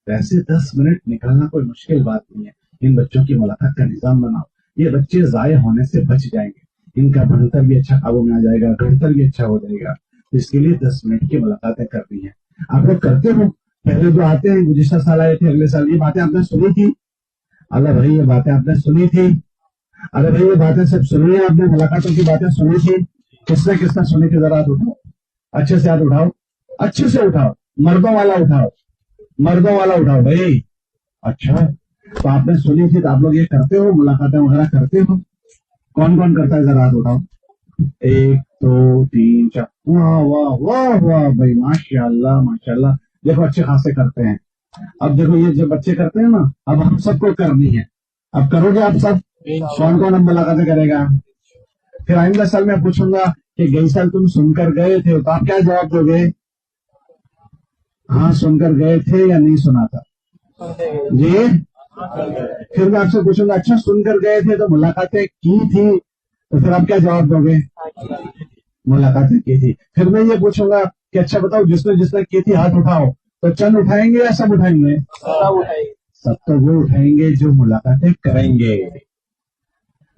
Speaker 1: वैसे 10 मिनट निकालना कोई मुश्किल बात नहीं है। इन बच्चों की मुलाकात का निजाम बनाओ, ये बच्चे जाये होने से बच जाएंगे। इनका बढ़तर भी अच्छा काबू में आ जाएगा, बढ़तर भी अच्छा हो जाएगा। तो इसके लिए 10 मिनट की मुलाकातें करनी है। आप लोग करते हो? पहले जो आते हैं, गुज़िश्ता साल आए थे, अगले साल, ये बातें आपने सुनी थी? अरे भाई ये बातें आपने सुनी थी? अरे भाई ये बातें सब सुनी है आपने? मुलाकातों की बातें सुनी थी? किसने किसने सुनी थी? जरा हाथ उठाओ, अच्छे से हाथ उठाओ, अच्छे से उठाओ, मर्दों वाला उठाओ, मर्दों वाला उठाओ भाई। अच्छा, तो आपने सुनी थी, तो आप लोग ये करते हो, मुलाकातें वगैरह करते हो? कौन कौन करता है? जरा हाथ उठाओ। 1 2 3 4। वाह वाह वाह वाह भाई, माशाल्लाह माशाल्लाह। देखो अच्छे खासे करते हैं। अब देखो ये जो बच्चे करते हैं ना, अब हम सबको करनी है। अब करोगे आप सब? कौन कौन अब मुलाकातें करेगा? फिर आइंदा साल मैं पूछूंगा कि गई साल तुम सुनकर गए थे, तो आप क्या जवाब दोगे? हाँ सुनकर गए थे या नहीं सुना था जी? फिर मैं आपसे पूछूंगा, अच्छा सुनकर गए थे तो मुलाकातें की थी, तो फिर आप क्या जवाब दोगे? मुलाकातें की थी। फिर मैं ये पूछूंगा कि अच्छा बताओ, जिसने जिसने की थी हाथ उठाओ, तो चंद उठाएंगे या सब उठाएंगे? सब तो वो उठाएंगे जो मुलाकातें करेंगे।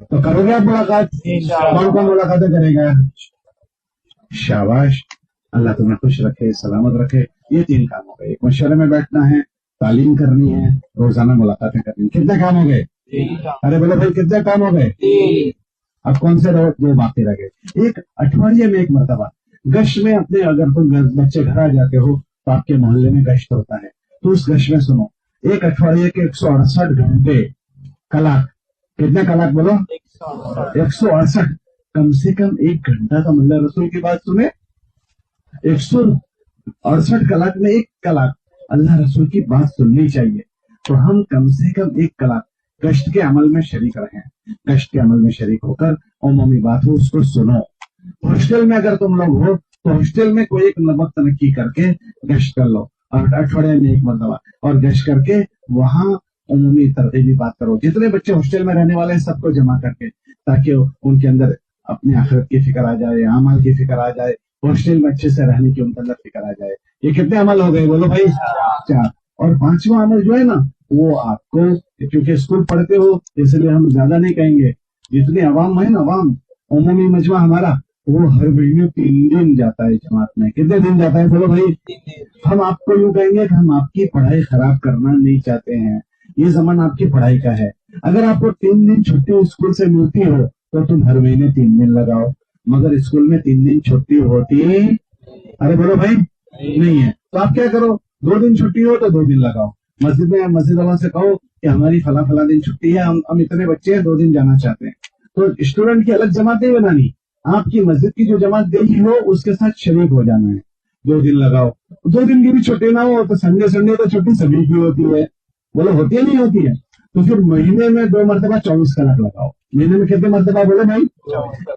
Speaker 1: तो करोगे आप मुलाकात? कौन कौन मुलाकातें करेगा? शाबाश, अल्लाह तुम्हें खुश रखे, सलामत रखे। ये 3 काम हो गए। एक मशवरे में बैठना है, तालीम करनी है, रोजाना मुलाकातें करनी है। कितने काम हो गए? अरे बोलो भाई कितने काम हो गए? अब कौन से 2 बाकी रह गए? एक अठवाडिये में एक मरतबा गश्त में अपने, अगर तुम बच्चे घर आ जाते हो तो आपके मोहल्ले में गश्त होता है, तो उस गश्त में सुनो, एक अठवाडिये के 168 घंटे, कलाक, कितने कलाक बोलो? 168। कम से कम 1 घंटा तो अल्लाह रसूल की बात सुने। 168 कलाक में 1 कलाक अल्लाह रसूल की बात सुननी चाहिए। तो हम कम से कम 1 कलाक गश्त के अमल में शरीक रहें। गश्त के अमल में शरीक होकर उमूमी बात हो उसको सुनो। हॉस्टल में अगर तुम लोग हो तो हॉस्टल में कोई एक वक्त नक्की करके गश्त कर लो, और अठवाडिये में 1 मरतबा, और गश्त करके वहां उमूमी तरकीबी बात करो। जितने बच्चे हॉस्टल में रहने वाले हैं सबको जमा करके, ताकि उनके अंदर अपनी आखिरत की फिक्र आ जाए, अमाल की फिक्र आ जाए, हॉस्टल में अच्छे से रहने की उनके अंदर फिक्र आ जाए। ये कितने अमल हो गए बोलो भाई? 4। और 5वां अमल जो है ना, वो आपको, क्योंकि स्कूल पढ़ते हो इसलिए हम ज्यादा नहीं कहेंगे, जितनी अवाम है ना, अवाम उमूमी मजमा हमारा, वो हर महीने 3 दिन जाता है जमात में। कितने दिन जाता है बोलो भाई? हम आपको यूं कहेंगे कि हम आपकी पढ़ाई खराब करना नहीं चाहते हैं, ये जमाना आपकी पढ़ाई का है। अगर आपको 3 दिन छुट्टी स्कूल से मिलती हो तो तुम हर महीने 3 दिन लगाओ, मगर स्कूल में 3 दिन छुट्टी होती, अरे बोलो भाई, नहीं है। तो आप क्या करो, 2 दिन छुट्टी हो तो 2 दिन लगाओ। मस्जिद में मस्जिद वालों से कहो कि हमारी फला फला दिन छुट्टी है, हम इतने बच्चे हैं, 2 दिन जाना चाहते हैं। तो स्टूडेंट की अलग जमात नहीं बनानी, आपकी मस्जिद की जो जमात गई हो उसके साथ शरीक हो जाना है। 2 दिन लगाओ। 2 दिन की भी छुट्टी ना हो तो संडे तो छुट्टी सभी की होती है, बोलो होती है नहीं होती है? तो फिर महीने में 2 मरतबा 24 कलाक लगाओ। महीने में कितने मरतबा बोलो भाई?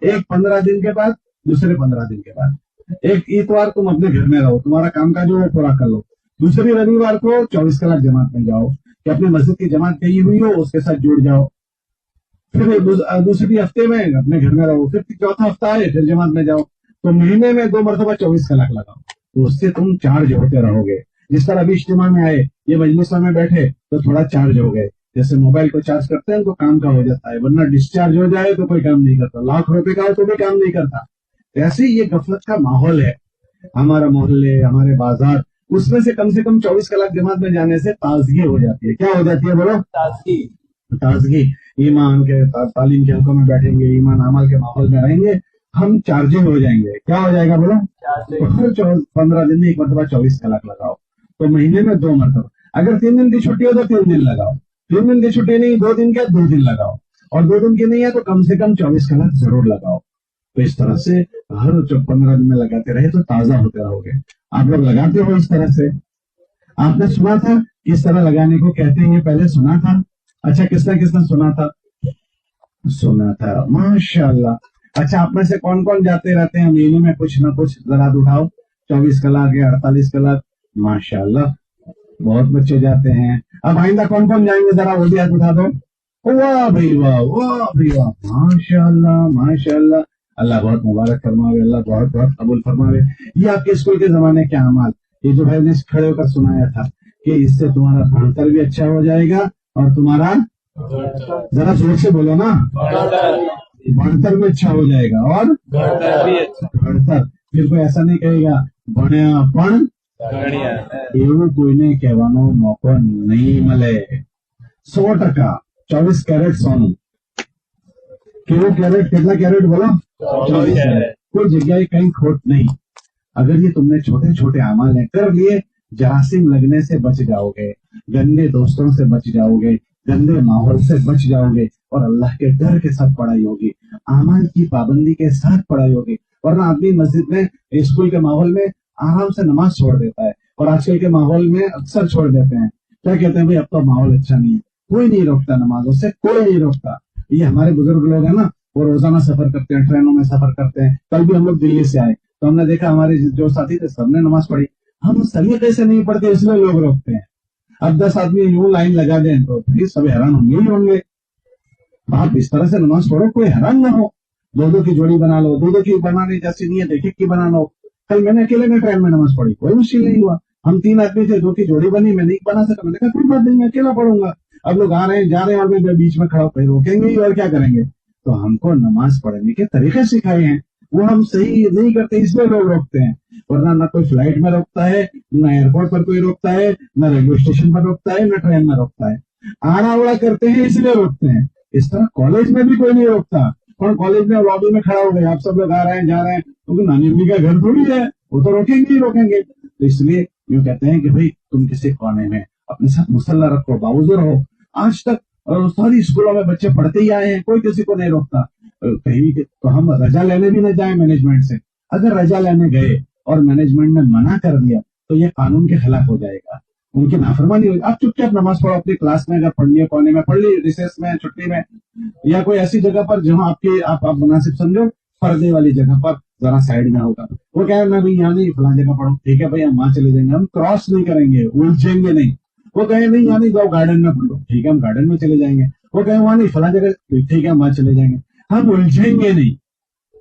Speaker 1: एक 15 दिन के बाद, दूसरे 15 दिन के बाद। एक इतवार तुम अपने घर में रहो, तुम्हारा काम काज वो पूरा कर लो। दूसरी रविवार को 24 कलाक जमात में जाओ, कि अपने मस्जिद की जमात गई हुई हो उसके साथ जुड़ जाओ। फिर दूसरी हफ्ते में अपने घर में रहो, फिर 4था हफ्ता आए फिर जमात में जाओ। तो महीने में 2 मरतबा 24 कलाक लगाओ। تو اس سے تم چارج ہوتے رہو گے. جس طرح ابھی اجتماع میں آئے, یہ مجلسوں میں بیٹھے تو تھوڑا چارج ہو گئے. جیسے موبائل کو چارج کرتے ہیں تو کام کا ہو جاتا ہے, ورنہ ڈسچارج ہو جائے تو کوئی کام نہیں کرتا. لاکھ روپے کا ہو تو بھی کام نہیں کرتا. ایسے ہی یہ غفلت کا ماحول ہے. ہمارا محلے, ہمارے بازار, اس میں سے کم 24 کلاک جماعت میں جانے سے تازگی ہو جاتی ہے. کیا ہو جاتی ہے بولو؟ تازگی. ایمان کے تعلیم کے حلقوں میں بیٹھیں گے, ایمان عمل کے ماحول میں رہیں گے, ہم چارجنگ ہو جائیں گے. کیا ہو جائے گا بولو؟ 15 دن میں ایک مرتبہ 24 کلاک لگاؤ, تو مہینے میں 2 مرتبہ. اگر 3 دن کی چھٹی ہو تو 3 دن لگاؤ. 3 دن کی چھٹی نہیں, 2 دن کی 2 دن لگاؤ. اور 2 دن کی نہیں ہے تو کم سے کم 24 کلاک ضرور لگاؤ. تو اس طرح سے ہر 15 دن میں لگاتے رہے تو تازہ ہوتے رہو گے. آپ لوگ لگاتے ہو اس طرح سے؟ آپ نے سنا تھا کس طرح لگانے کو کہتے ہیں؟ پہلے سنا تھا؟ اچھا, کس نے سنا تھا؟ سنا تھا, ماشاء اللہ. اچھا, آپ میں سے کون کون جاتے رہتے ہیں مہینے میں کچھ نہ کچھ؟ ذرا اٹھاؤ. 24 کلاک یا 48 کلاک؟ ماشاء اللہ, بہت بچے جاتے ہیں. اب آئندہ کون کون جائیں گے؟ ذرا وہ بھی ہاتھ اٹھا دو. واہ بھائی واہ, واہ بھائی واہ, ماشاء اللہ ماشاء اللہ. اللہ بہت مبارک فرماوے, اللہ بہت بہت قبول فرماوے. یہ آپ کے اسکول کے زمانے کے اعمال, یہ جو بھائی نے کھڑے ہو کر سنایا تھا کہ اس سے تمہارا بڑھتر بھی اچھا ہو جائے گا, اور تمہارا, ذرا زور سے بولو نا, بڑھتر بھی اچھا ہو جائے گا, اور بڑھتر. پھر کوئی ایسا نہیں کہے گا بڑھیا پڑھ, એવું કોઈને કહેવાનો મોકો નહીં મળે. 100%. 24 કેરેટ સોનું. કેવું કેરેટ? કેટલા કેરેટ બોલો? 24 કેરેટ. کوئی جگہ کہیں کھوٹ نہیں. اگر یہ تم نے چھوٹے چھوٹے اعمال کر لیے, جراثیم لگنے سے بچ جاؤ گے, گندے دوستوں سے بچ جاؤ گے, گندے ماحول سے بچ جاؤ گے, اور اللہ کے ڈر کے ساتھ پڑھائی ہوگی, اعمال کی پابندی کے ساتھ پڑھائی ہوگی. ورنہ آدمی مسجد میں, اسکول کے ماحول میں آرام سے نماز چھوڑ دیتا ہے, اور آج کل کے ماحول میں اکثر چھوڑ دیتے ہیں. کیا کہتے ہیں بھائی اب تو ماحول اچھا نہیں ہے, کوئی نہیں روکتا نمازوں سے, کوئی نہیں روکتا. یہ ہمارے بزرگ لوگ ہیں نا, وہ روزانہ سفر کرتے ہیں, ٹرینوں میں سفر کرتے ہیں. کل بھی ہم لوگ دلی سے آئے تو ہم نے دیکھا ہمارے جو ساتھی تھے سب نے نماز پڑھی. ہم سلیقے سے نہیں پڑھتے, اس لیے لوگ روکتے ہیں. اب 10 آدمی یوں لائن لگا دیں تو پھر سب حیران ہوں گے. آپ اس طرح سے نماز پڑھو, کوئی حیران نہ ہو. 2 کی جوڑی بنا لو, 2 کی بنانے جیسی نہیں ہے, 1 کی بنا لو. کل میں نے اکیلے میں ٹرین میں نماز پڑھی, کوئی مشکل نہیں ہوا. ہم 3 آدمی تھے, 2 کی جوڑی بنی, میں نہیں بنا سکا, میں نے کہا کوئی بات نہیں, میں اکیلا پڑھوں گا. اب لوگ آ رہے ہیں جا رہے ہیں, اور میں بیچ میں کھڑا ہو روکیں گے اور کیا کریں گے؟ تو ہم کو نماز پڑھنے کے طریقے سکھائے ہیں, وہ ہم صحیح نہیں کرتے, اس لیے لوگ روکتے ہیں. ورنہ نہ کوئی فلائٹ میں روکتا ہے, نہ ایئرپورٹ پر کوئی روکتا ہے, نہ ریلوے اسٹیشن پر روکتا ہے, نہ ٹرین میں روکتا ہے. آڑا اوڑا کرتے ہیں اس لیے روکتے ہیں. اس طرح کالج میں بھی کوئی نہیں روکتا. اور کالج میں لابی میں کھڑا ہو گئے, آپ سب لوگ آ رہے ہیں جا رہے ہیں, کیونکہ نانی امی کا گھر تھوڑی ہے, وہ تو روکیں گے ہی روکیں گے. تو اس لیے یوں کہتے ہیں کہ بھائی تم کسی کونے میں اپنے ساتھ مسلح رکھو, باوضو رہو. آج تک ساری اسکولوں میں بچے پڑھتے ہی آئے ہیں, کوئی کسی کو نہیں روکتا. کہیں تو ہم رجا لینے بھی نہ جائیں مینجمنٹ سے. اگر رجا لینے گئے اور مینجمنٹ نے منع کر دیا تو یہ قانون کے خلاف ہو جائے گا, ان کی نافرمانی ہوگی. آپ چپ چاپ نماز پڑھو اپنی کلاس میں, اگر پڑھنی ہے کونے میں پڑھ لی, ریسیس میں, چھٹی میں, یا کوئی ایسی جگہ پر جہاں آپ مناسب سمجھو, پردے والی جگہ پر ذرا سائڈ میں ہوگا. وہ کہہ رہے میں بھائی یہاں نہیں, فلاں جگہ پڑھو, ٹھیک ہے بھائی ہم وہاں چلے جائیں گے, ہم کراس نہیں کریں گے, الجھیں گے نہیں. وہ کہیں نہیں یہاں نہیں, جاؤ گارڈن میں پڑھو, ٹھیک ہے ہم گارڈن میں چلے جائیں گے. وہ کہیں وہاں نہیں, فلاں جگہ, ٹھیک ہے ہم وہاں چلے جائیں گے. ہم الجھیں گے نہیں.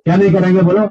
Speaker 1: کیا نہیں کریں گے بولو؟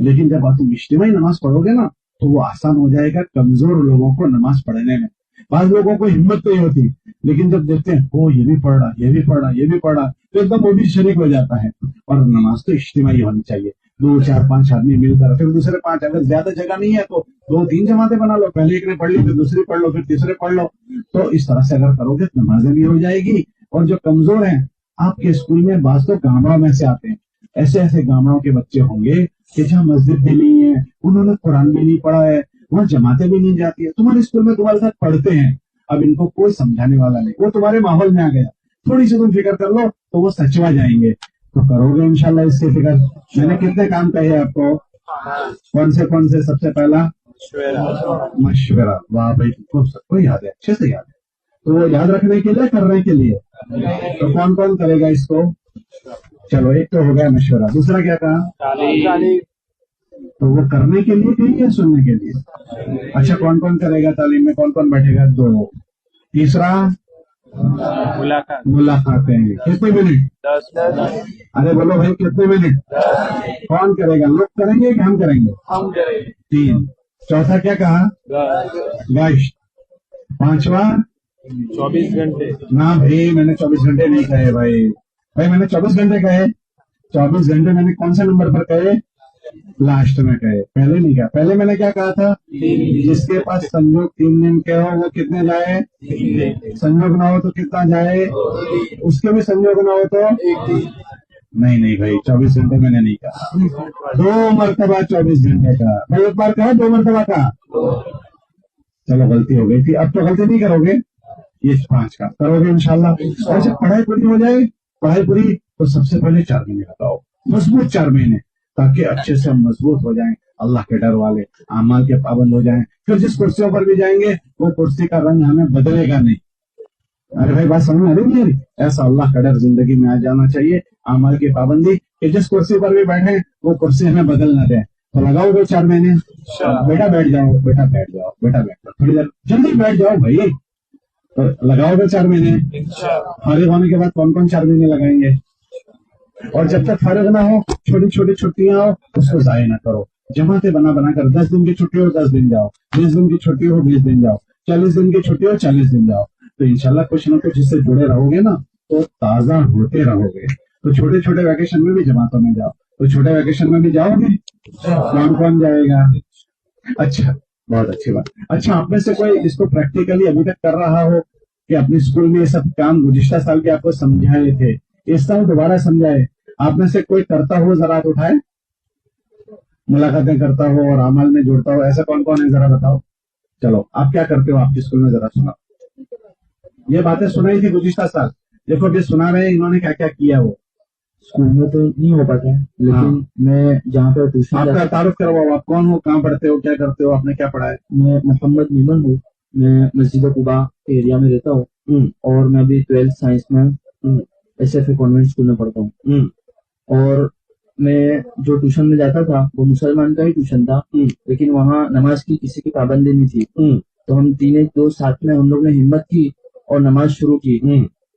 Speaker 1: لیکن جب آپ تم اجتماعی نماز پڑھو گے نا تو وہ آسان ہو جائے گا کمزور لوگوں کو نماز پڑھنے میں. بعض لوگوں کو ہمت نہیں ہوتی, لیکن جب دیکھتے ہیں وہ یہ بھی پڑھ رہا, یہ بھی پڑھ رہا, یہ بھی پڑھ رہا, تو ایک دم وہ بھی شریک ہو جاتا ہے. اور نماز تو اجتماعی ہونی چاہیے, 2 4 5 آدمی مل کر, پھر دوسرے 5, اگر زیادہ جگہ نہیں ہے تو 2 3 جماعتیں بنا لو, پہلے ایک نے پڑھ لی, پھر دوسری پڑھ لو, پھر تیسرے پڑھ لو. تو اس طرح سے اگر کرو گے نمازیں بھی ہو جائے گی. اور جو کمزور ہیں آپ کے اسکول میں, بعض تو گامڑوں میں سے آتے ہیں, ایسے ایسے گامڑوں کے بچے ہوں گے کہ جہاں مسجد بھی نہیں ہے, انہوں نے قرآن بھی نہیں پڑھا ہے, وہاں جماعتیں بھی نہیں جاتی ہے. تمہارے اسکول میں تمہارے ساتھ پڑھتے ہیں, اب ان کو کوئی سمجھانے والا نہیں, وہ تمہارے ماحول میں آ گیا, تھوڑی سی تم فکر کر لو تو وہ سچوا جائیں گے. تو کرو گے انشاءاللہ اس کی فکر. میں نے کتنے کام کہے آپ کو, کون سے؟ سب سے پہلا مشورہ. واہ بھائی, سب کو یاد ہے, اچھے سے یاد ہے. تو وہ یاد رکھنے کے لیے, کرنے کے لیے. تو کون کون کرے گا اس کو؟ چلو ایک تو ہو گیا مشورہ. دوسرا کیا کہا؟ تو وہ کرنے کے لیے کہیں یا سننے کے لیے؟ اچھا کون کون کرے گا تعلیم میں, کون کون بیٹھے گا؟ 2. تیسرا ملاقاتیں. کتنے منٹ؟
Speaker 3: 10.
Speaker 1: ارے بولو بھائی کتنے منٹ؟ کون کرے گا؟ لوگ کریں گے کہ ہم کریں گے؟ 3. चौथा क्या कहा? गश्त। पांचवा?
Speaker 3: 24 घंटे।
Speaker 1: ना भाई, मैंने 24 घंटे नहीं कहे भाई। भाई मैंने 24 घंटे कहे। 24 घंटे मैंने कौन से नंबर पर कहे? लास्ट में कहे, पहले नहीं कहा। पहले मैंने क्या कहा था? जिसके पास संयोग 3 दिन के हो वो कितने जाए? संयोग ना हो तो कितना जाए? उसके भी संयोग ना हो तो नहीं भाई, 24 घंटे मैंने नहीं कहा। 2 मरतबा 24 घंटे का। भाई एक बार कहा, 2 मरतबा का। चलो गलती हो गई थी, अब तो गलती नहीं करोगे। ये 5 का करोगे इंशाल्लाह। और जब पढ़ाई पूरी हो जाए, पढ़ाई पूरी तो सबसे पहले 4 महीने लगाओ, मजबूत 4 महीने, ताकि अच्छे से हम मजबूत हो जाएं, अल्लाह के डर वाले, अमाल के पाबंद हो जाएं। फिर जिस कुर्सियों पर भी जाएंगे वो कुर्सी का रंग हमें बदलेगा नहीं। अरे भाई बात समझ आ रही नहीं? ऐसा अल्लाह का डर जिंदगी में आ जाना चाहिए, अमाल की पाबंदी, कि जिस कुर्सी पर भी बैठे वो कुर्सी हमें बदल न दे। तो लगाओगे 4 महीने? बेटा बैठ जाओ, बेटा बैठ जाओ, बेटा बैठ जाओ, थोड़ी देर जल्दी बैठ जाओ भाई। तो लगाओगे 4 महीने? फारिग होने के बाद कौन कौन 4 महीने लगाएंगे? और जब तक फारिग ना हो, छोटी छोटी छुट्टियां हो, उसको जाया ना करो। जमाते बना बना कर 10 दिन की छुट्टी हो 10 दिन जाओ, 20 दिन की छुट्टी हो 20 दिन जाओ, 40 दिन की छुट्टी हो 40 दिन जाओ। तो इंशाल्लाह कुछ ना कुछ इससे जुड़े रहोगे ना, तो ताजा होते रहोगे। तो छोटे छोटे वैकेशन में भी जमातों में जाओ। तो छोटे वैकेशन में भी जाओगे? कौन कौन जाएगा? अच्छा, बहुत अच्छी बात। अच्छा, आप में से कोई इसको प्रैक्टिकली अभी तक कर रहा हो कि अपने स्कूल में ये सब काम गुज़िश्ता साल के आपको समझाए थे, इस साल दोबारा समझाए? आप में से कोई करता हो जरा हाथ उठाए, मुलाकातें करता हो और अमल में जुड़ता हो, ऐसा कौन कौन है जरा बताओ। चलो, आप क्या करते हो आपके स्कूल में, जरा सुनाओ। ये बातें सुनाई थी गुज़िश्ता साल, देखो अभी सुना रहे हैं इन्होंने क्या क्या किया। वो
Speaker 2: स्कूल में तो नहीं हो पाता है, लेकिन
Speaker 1: हाँ।
Speaker 2: मैं जहाँ पर ट्यूशन
Speaker 1: आपका तारुफ करवाओ, आप कौन हो, कहाँ पढ़ते हो, क्या करते हो, आपने क्या पढ़ा है?
Speaker 2: मैं मोहम्मद मीमन हूँ। मैं मस्जिद कुबा के एरिया में रहता हूँ और मैं अभी 12th साइंस में SFA कॉन्वेंट स्कूल में पढ़ता हूँ। और मैं जो ट्यूशन में जाता था वो मुसलमान का ही ट्यूशन था, लेकिन वहाँ नमाज की किसी की पाबंदी नहीं थी। तो हम 3 एक दोस्त साथ में हम लोग ने हिम्मत की और नमाज शुरू की।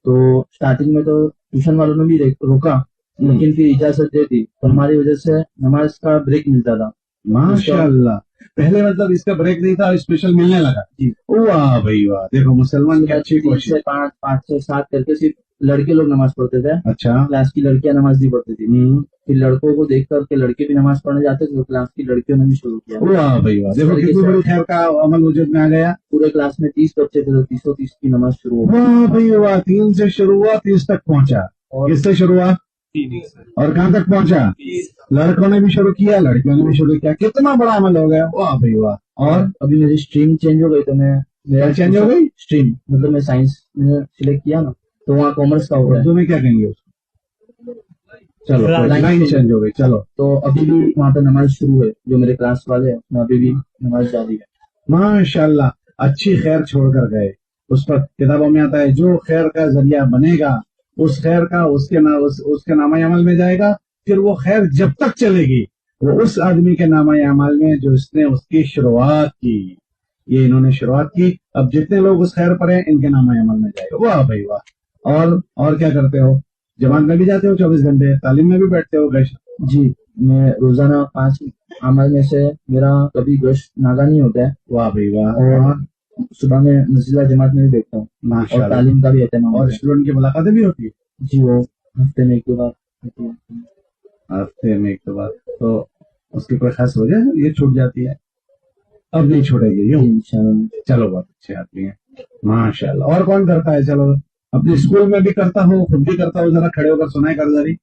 Speaker 2: तो स्टार्टिंग में तो ट्यूशन वालों ने भी रोका, लेकिन फिर इजाजत दे दी, तो हमारी वजह से नमाज का ब्रेक मिलता था।
Speaker 1: माशाअल्लाह, पहले मतलब इसका ब्रेक नहीं था, स्पेशल मिलने लगा
Speaker 2: जी।
Speaker 1: वाह भाई वाह, देखो मुसलमान की अच्छी
Speaker 2: 3
Speaker 1: कोशिश।
Speaker 2: से 5 से 7 करके सिर्फ लड़के लोग नमाज पढ़ते थे।
Speaker 1: अच्छा।
Speaker 2: क्लास की लड़कियां नमाज नहीं पढ़ती थी। फिर लड़कों को देख करके लड़के भी नमाज पढ़ने जाते थे, तो क्लास की लड़कियों ने भी शुरू किया।
Speaker 1: वाह भाई वाह, देखो कितनी बड़ी खैर का अमल वजूद में आ गया।
Speaker 2: पूरे क्लास में 30 बच्चे थे, तो 330 की नमाज शुरू हो गई।
Speaker 1: वाह भाई वाह, 3 से शुरू हुआ 30 तक पहुंचा।
Speaker 2: और
Speaker 1: किससे शुरू हुआ और कहाँ तक पहुंचा? लड़कों ने भी शुरू किया, लड़कियों ने भी शुरू किया, कितना बड़ा अमल हो गया। वाह भाई वाह। और
Speaker 2: अभी मेरी स्ट्रीम चेंज हो गई, तो मैं
Speaker 1: क्या चेंज हो गई?
Speaker 2: स्ट्रीम मतलब मैं साइंस में सिलेक्ट किया ना, तो वहाँ कॉमर्स का हो गया।
Speaker 1: उर्दू में क्या कहेंगे उसको? चलो लाइन चेंज हो गई। चलो,
Speaker 2: तो अभी भी वहाँ पे नमाज शुरू है, जो मेरे क्लास वाले हैं उसमें अभी भी नमाज जारी है।
Speaker 1: माशाल्लाह, अच्छी खैर छोड़कर गए। उस पर किताबों में आता है, जो खैर का जरिया बनेगा उस खैर का उसके नामा अमल में जाएगा। फिर वो खैर जब तक चलेगी वो उस आदमी के नामा अमल में जो इसने उसकी शुरुआत की। ये इन्होंने शुरुआत की, अब जितने लोग उस खैर पर हैं इनके नामा अमल में जाएगा। वाह भाई वाह। और क्या करते हो? जमात में भी जाते हो 24 घंटे, तालीम में भी बैठते हो? गश्त?
Speaker 2: जी, मैं रोजाना 5 अमल में से मेरा कभी गश्त नागा नहीं होता है।
Speaker 1: वाह भाई वाह।
Speaker 2: और सुबह में मस्जिद जमात में भी बैठता हूँ और
Speaker 1: माशाल्लाह।
Speaker 2: तालीम का भी एहतमाम
Speaker 1: और
Speaker 2: होता है।
Speaker 1: स्टूडेंट की मुलाकातें भी होती है?
Speaker 2: जी, वो हफ्ते में 1-2 बार होती है।
Speaker 1: हफ्ते में 1-2 बार। तो उसकी कोई खास वजह ये छूट जाती है? अब नहीं छोड़ेगी यूं?
Speaker 2: इंशाल्लाह।
Speaker 1: चलो, बहुत अच्छे आदमी है माशाल्लाह। और कौन करता है? चलो, अपने स्कूल में भी करता हो, खुद भी करता हो, जरा खड़े होकर सुनाए करदारी।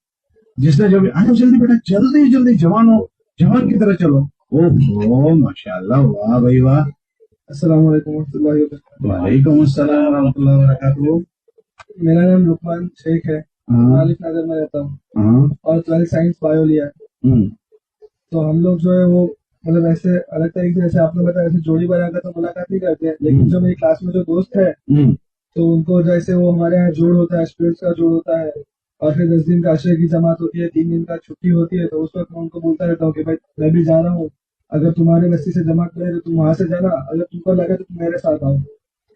Speaker 1: जिसने जो भी आना, जल्दी बेटा, जल्दी जल्दी, जवान हो, जवान की तरह चलो। ओह माशाल्लाह, वाह भाई वाह।
Speaker 4: अस्सलाम वालेकुम रहमतुल्लाहि व बरकातुहू।
Speaker 1: वालेकुम अस्सलाम रहमतुल्लाहि व बरकातुहू।
Speaker 4: मेरा नाम लुकमान शेख है,
Speaker 1: हाँ
Speaker 4: मालिक नगर में रहता हूँ
Speaker 1: हाँ।
Speaker 4: और 12 साइंस बायो लिया है। तो हम लोग जो है वो मतलब ऐसे अलग तरीके से, जैसे आपने बताया, ऐसे जोड़ी बनाकर तो मुलाकात नहीं करते हैं, लेकिन जो मेरी क्लास में जो दोस्त है तो उनको जैसे वो हमारे यहाँ जोड़ होता है, स्टूडेंट्स का जोड़ होता है, और फिर 10 दिन का अशरे की जमात होती है, 3 दिन का छुट्टी होती है। तो उस वक्त मैं उनको बोलता रहता हूँ कि भाई मैं भी जा रहा हूँ, अगर तुम्हारे बस्ती से जमात करे तो तुम वहां से जाना, अगर तुमको लगे तो तुम मेरे साथ आओ।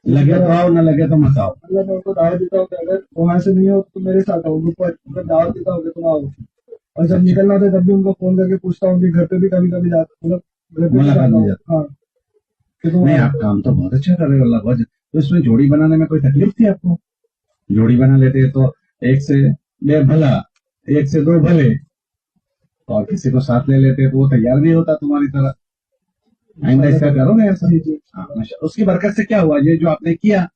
Speaker 1: लगे तो आओ, न लगे तो मत आओ।
Speaker 4: मतलब मैं उनको दावत देता हूँ कि अगर वहां से नहीं हो तो तुम मेरे साथ आओ, उनको दावत देता हूँ कि तुम आओ। और जब निकलना होता है तब भी उनको फोन करके पूछता हूँ कि घर पे भी कभी कभी जाता, मतलब
Speaker 1: मुलाकात मिल जाती।
Speaker 4: हाँ कि तुम
Speaker 1: नहीं, आप काम तो बहुत अच्छा कर रहे हो, अल्लाह बहुत। तो इसमें जोड़ी बनाने में कोई तकलीफ थी आपको? जोड़ी बना लेते तो एक से बे भला, एक से दो भले, और किसी को साथ ले लेते तो वो तैयार नहीं होता तुम्हारी तरह। आइंदा इसका करोगे ऐसा?
Speaker 4: जी जी
Speaker 1: हाँ, माशा। उसकी बरकत से क्या हुआ, ये जो आपने किया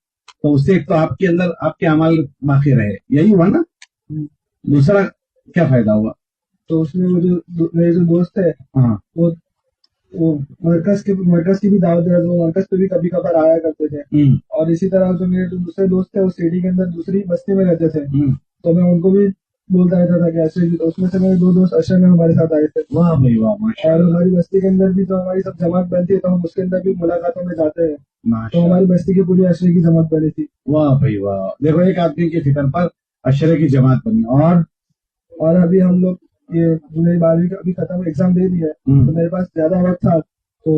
Speaker 1: तो उससे एक तो आपके अंदर आपके अमाल बाकी रहे, यही हुआ ना। दूसरा क्या फायदा हुआ?
Speaker 4: तो उसमें वो जो मेरे जो दोस्त है
Speaker 1: हाँ,
Speaker 4: वो मरकज की भी दावत दे रहे थे, वो मरकज पे भी कभी कभार आया करते थे। और इसी तरह जो मेरे जो दूसरे दोस्त थे वो सिटी के अंदर दूसरी बस्ती में रहते थे, तो मैं उनको भी बोलता रहता था कि ऐसे भी। तो उसमें से मेरे दो दोस्त अशर में हमारे साथ आए थे।
Speaker 1: वाह भाई वाह,
Speaker 4: और
Speaker 1: माशाल्लाह
Speaker 4: हमारी बस्ती के अंदर भी जो हमारी सब जमात बनती है तो हम उसके अंदर भी मुलाकातों में जाते हैं। तो
Speaker 1: माशाल्लाह,
Speaker 4: हमारी बस्ती की पूरी अशरे की जमात बनी थी।
Speaker 1: वाह भाई वाह। देखो, एक आदमी की फिक्र पर अशरे की जमात बनी।
Speaker 4: और अभी हम लोग ये मेरी 12वीं का अभी खत्म एग्जाम दे दी है, तो मेरे पास ज्यादा वक्त था, तो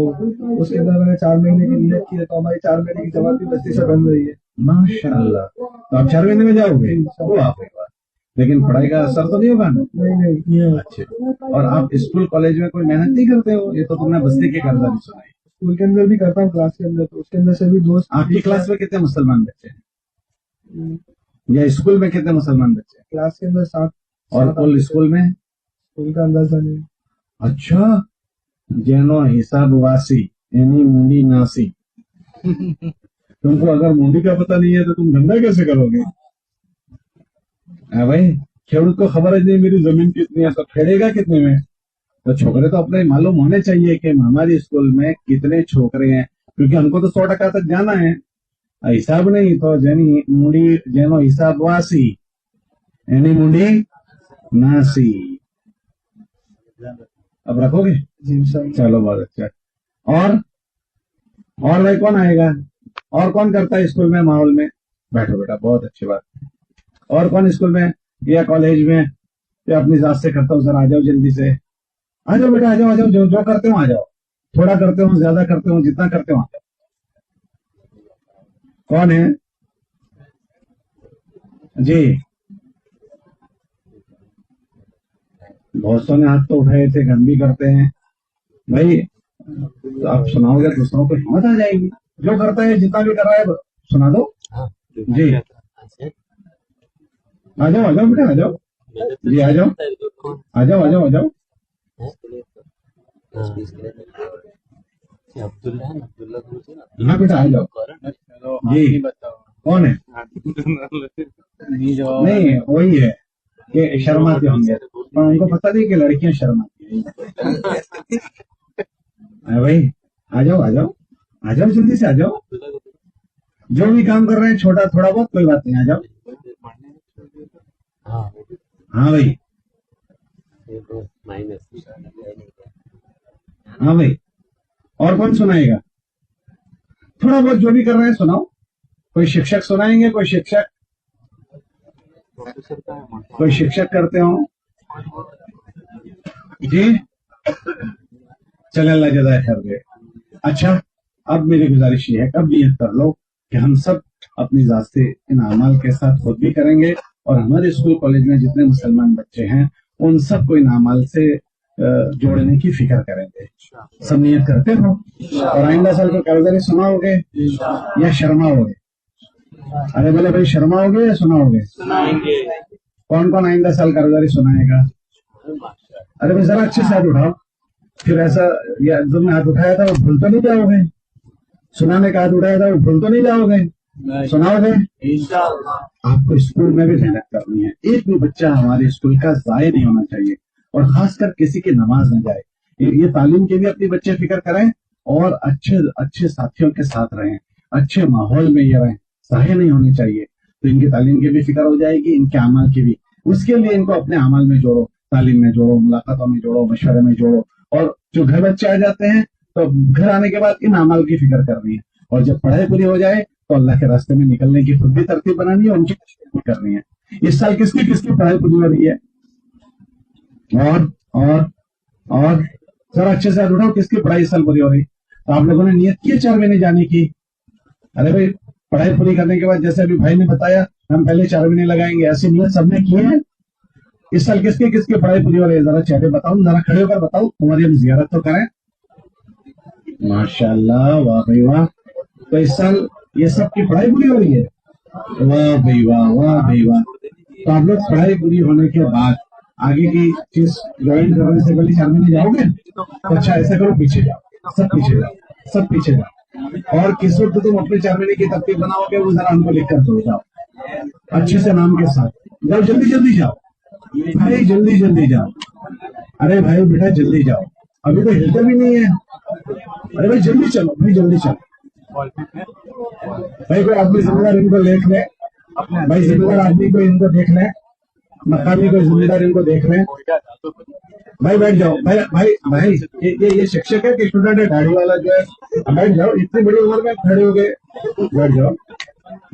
Speaker 4: उसके अंदर मैंने 4 महीने की नियत की है, तो हमारी 4 महीने की जमात भी बस्ती से बन रही है।
Speaker 1: माशाल्लाह। तो आप 4 महीने में जाओगे? वाह भाई वाह। लेकिन पढ़ाई का असर तो नहीं होगा ना?
Speaker 4: नहीं
Speaker 1: अच्छे। और आप स्कूल कॉलेज में कोई मेहनत नहीं करते हो? ये तो तुमने बस्ती की कर्जदारी सुनाई।
Speaker 4: स्कूल के अंदर भी करता हूँ, क्लास के अंदर, तो उसके अंदर से भी दोस्त।
Speaker 1: आपकी क्लास में कितने मुसलमान बच्चे हैं, या स्कूल में कितने मुसलमान बच्चे हैं?
Speaker 4: क्लास के अंदर 7।
Speaker 1: और कुल स्कूल में?
Speaker 4: स्कूल का अंदाजा नहीं।
Speaker 1: अच्छा, जैनो हिसाब वासी यानी मुंडी नासी। तुमको अगर मुंडी का पता नहीं है तो तुम धंधा कैसे करोगे? भाई, खेडूत को खबर है नहीं मेरी जमीन कितनी है, तो खेड़ेगा कितने में? तो छोकरे तो अपने मालूम होने चाहिए कि हमारी स्कूल में कितने छोकरे हैं, क्योंकि हमको तो 100% तक जाना है। हिसाब नहीं तो जैनी मुंडी जैनो हिसाब वासी यानी मुंडी नासी। अब रखोगे? चलो बहुत अच्छा। और भाई कौन आएगा? और कौन करता है स्कूल में माहौल में? बैठो बेटा, बहुत अच्छी बात। और कौन स्कूल में या कॉलेज में या अपनी जात से करता हूँ? जरा आ जाओ जल्दी से, आ जाओ बेटा, आ जाओ आ जाओ, जो करते हो आ जाओ। थोड़ा करते हो, ज्यादा करते हो, जितना करते हो आ जाओ। कौन है जी? बहुत सौ ने हाथ तो उठाए थे, हम भी करते हैं भाई। तो आप सुनाओगे दूसरों को हिम्मत आ जाएगी। जो करता है, जितना भी कर रहा है, सुना दो जी। आ जाओ बेटा, आ जाओ जी, आ जाओ आ जाओ आ जाओ आ जाओ। हाँ बेटा, आ जाओ जी। कौन है? नहीं, वही है कि शर्माते होंगे, पर उनको पता नहीं कि लड़कियां शर्माती हैं। भाई आ जाओ आ जाओ आ जाओ, जल्दी से आ जाओ। जो भी काम कर रहे हैं, छोटा थोड़ा बहुत, कोई बात नहीं, आ जाओ। हाँ भाई, हाँ भाई। और कौन सुनाएगा? थोड़ा बहुत जो भी कर रहे हैं सुनाओ। कोई शिक्षक सुनाएंगे? कोई शिक्षक करते हो जी? चले, अल्लाह जज़ाए खैर दे। अच्छा, अब मेरी गुजारिश ये है, कब नियत कर लो कि हम सब अपनी जात से इन अमाल के साथ खुद भी करेंगे, और हमारे स्कूल कॉलेज में जितने मुसलमान बच्चे हैं उन सबको इन अमाल से जोड़ने की फिक्र करेंगे। सब नियत करते हो? और आइंदा साल को कर्जदारी सुनाओगे या शर्माओगे? अरे बोले भाई, शर्माओगे या सुनाओगे? कौन कौन आइंदा साल कर्जदारी सुनाएगा? अरे भाई जरा अच्छे से हाथ उठाओ। फिर ऐसा, या तुमने हाथ उठाया था वो भूल तो नहीं जाओगे? सुनाने का हाथ उठाया था वो भूल तो नहीं जाओगे? सुनाओगे? आपको स्कूल में भी मेहनत करनी है। एक भी बच्चा हमारे स्कूल का जाया नहीं होना चाहिए, और खासकर किसी की नमाज न जाए। ये तालीम के भी अपने बच्चे फिक्र करें, और अच्छे साथियों के साथ रहें, अच्छे माहौल में ये रहें, जाया नहीं होनी चाहिए। तो इनकी तालीम की भी फिक्र हो जाएगी, इनके अमल की भी। उसके लिए इनको अपने अमल में जोड़ो, तालीम में जोड़ो, मुलाकातों में जोड़ो, मशवरे में जोड़ो। और जो घर बच्चे आ जाते हैं तो घर आने के बाद इन अमल की फिक्र करनी है, और जब पढ़ाई पूरी हो जाए तो अल्लाह के रास्ते में निकलने की खुद भी तरतीब बनानी है, उनकी भी करनी है। इस साल किसकी किसकी पढ़ाई पूरी हो रही है? और सर अच्छे से उठाओ, किसकी पढ़ाई इस साल पूरी हो रही? तो आप लोगों ने नियत की 4 महीने जाने की? अरे भाई, पढ़ाई पूरी करने के बाद जैसे अभी भाई ने बताया, हम पहले 4 महीने लगाएंगे, ऐसी नियत सबने की है? इस साल किसकी किसकी पढ़ाई पूरी हो रही है? जरा चेहरे बताओ, जरा खड़े होकर बताओ, तुम्हारी हम जियारत तो करें। माशाल्लाह, वाह भाई वाह। तो इस साल ये सब की पढ़ाई पूरी हो रही है? वाह भाई वाह, वाह भाई वाह। तो आप लोग पढ़ाई पूरी होने के बाद आगे की चीज ज्वाइन करने से पहले 4 महीने जाओगे? तो अच्छा ऐसा करो, पीछे जाओ, सब पीछे जाओ, सब पीछे जाओ। और किस वक्त तुम अपने 4 महीने की तरतीब बनाओगे वो जरा हमको लिख कर दो, जाओ अच्छे से नाम के साथ जाओ, जल्दी जल्दी जाओ भाई, जल्दी जल्दी जाओ। अरे भाई बेटा जल्दी जाओ, अभी तो हिलते भी नहीं है। अरे भाई जल्दी चलो भाई, जल्दी चलो भाई। कोई आदमी जिम्मेदार इनको देख ले भाई, जिम्मेदार आदमी को इनको देख ले, मकामी को जिम्मेदार इनको देख ले भाई। बैठ जाओ भाई, भाई भाई ये शिक्षक है कि स्टूडेंट है? दाढ़ी वाला जो है, बैठ जाओ, इतनी बड़ी उम्र में खड़े हो गए, बैठ जाओ।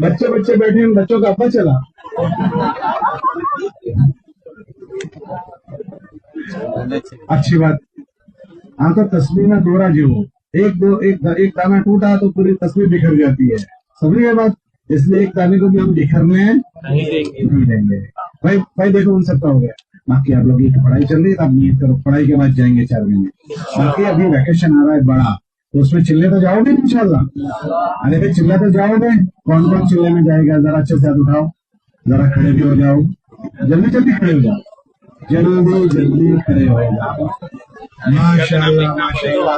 Speaker 1: बच्चे बच्चे बैठे हैं, बच्चों का अपना चला। अच्छी बात। हाँ तो तस्वीर में दोहरा जो एक दाना टूटा तो पूरी तस्वीर बिखर जाती है, समझ गए बात? इसलिए एक दाने को भी हम बिखरने नहीं देंगे भाई। भाई देखो उन सबका हो गया, बाकी आप लोग की पढ़ाई चल रही है, आप नियत करो पढ़ाई के बाद जाएंगे 4 महीने। बाकी अभी वैकेशन आ रहा है बड़ा, तो उसमें चिल्ले तो जाओगे इंशाल्लाह? अरे भाई चिल्ला तो जाओगे? कौन कौन चिल्ले में जाएगा? जरा अच्छे से हाथ उठाओ, जरा खड़े भी हो जाओ, जल्दी जल्दी खड़े हो जाओ, जल्दी जल्दी खड़े हो जाओ। माशाल्लाह माशाल्लाह।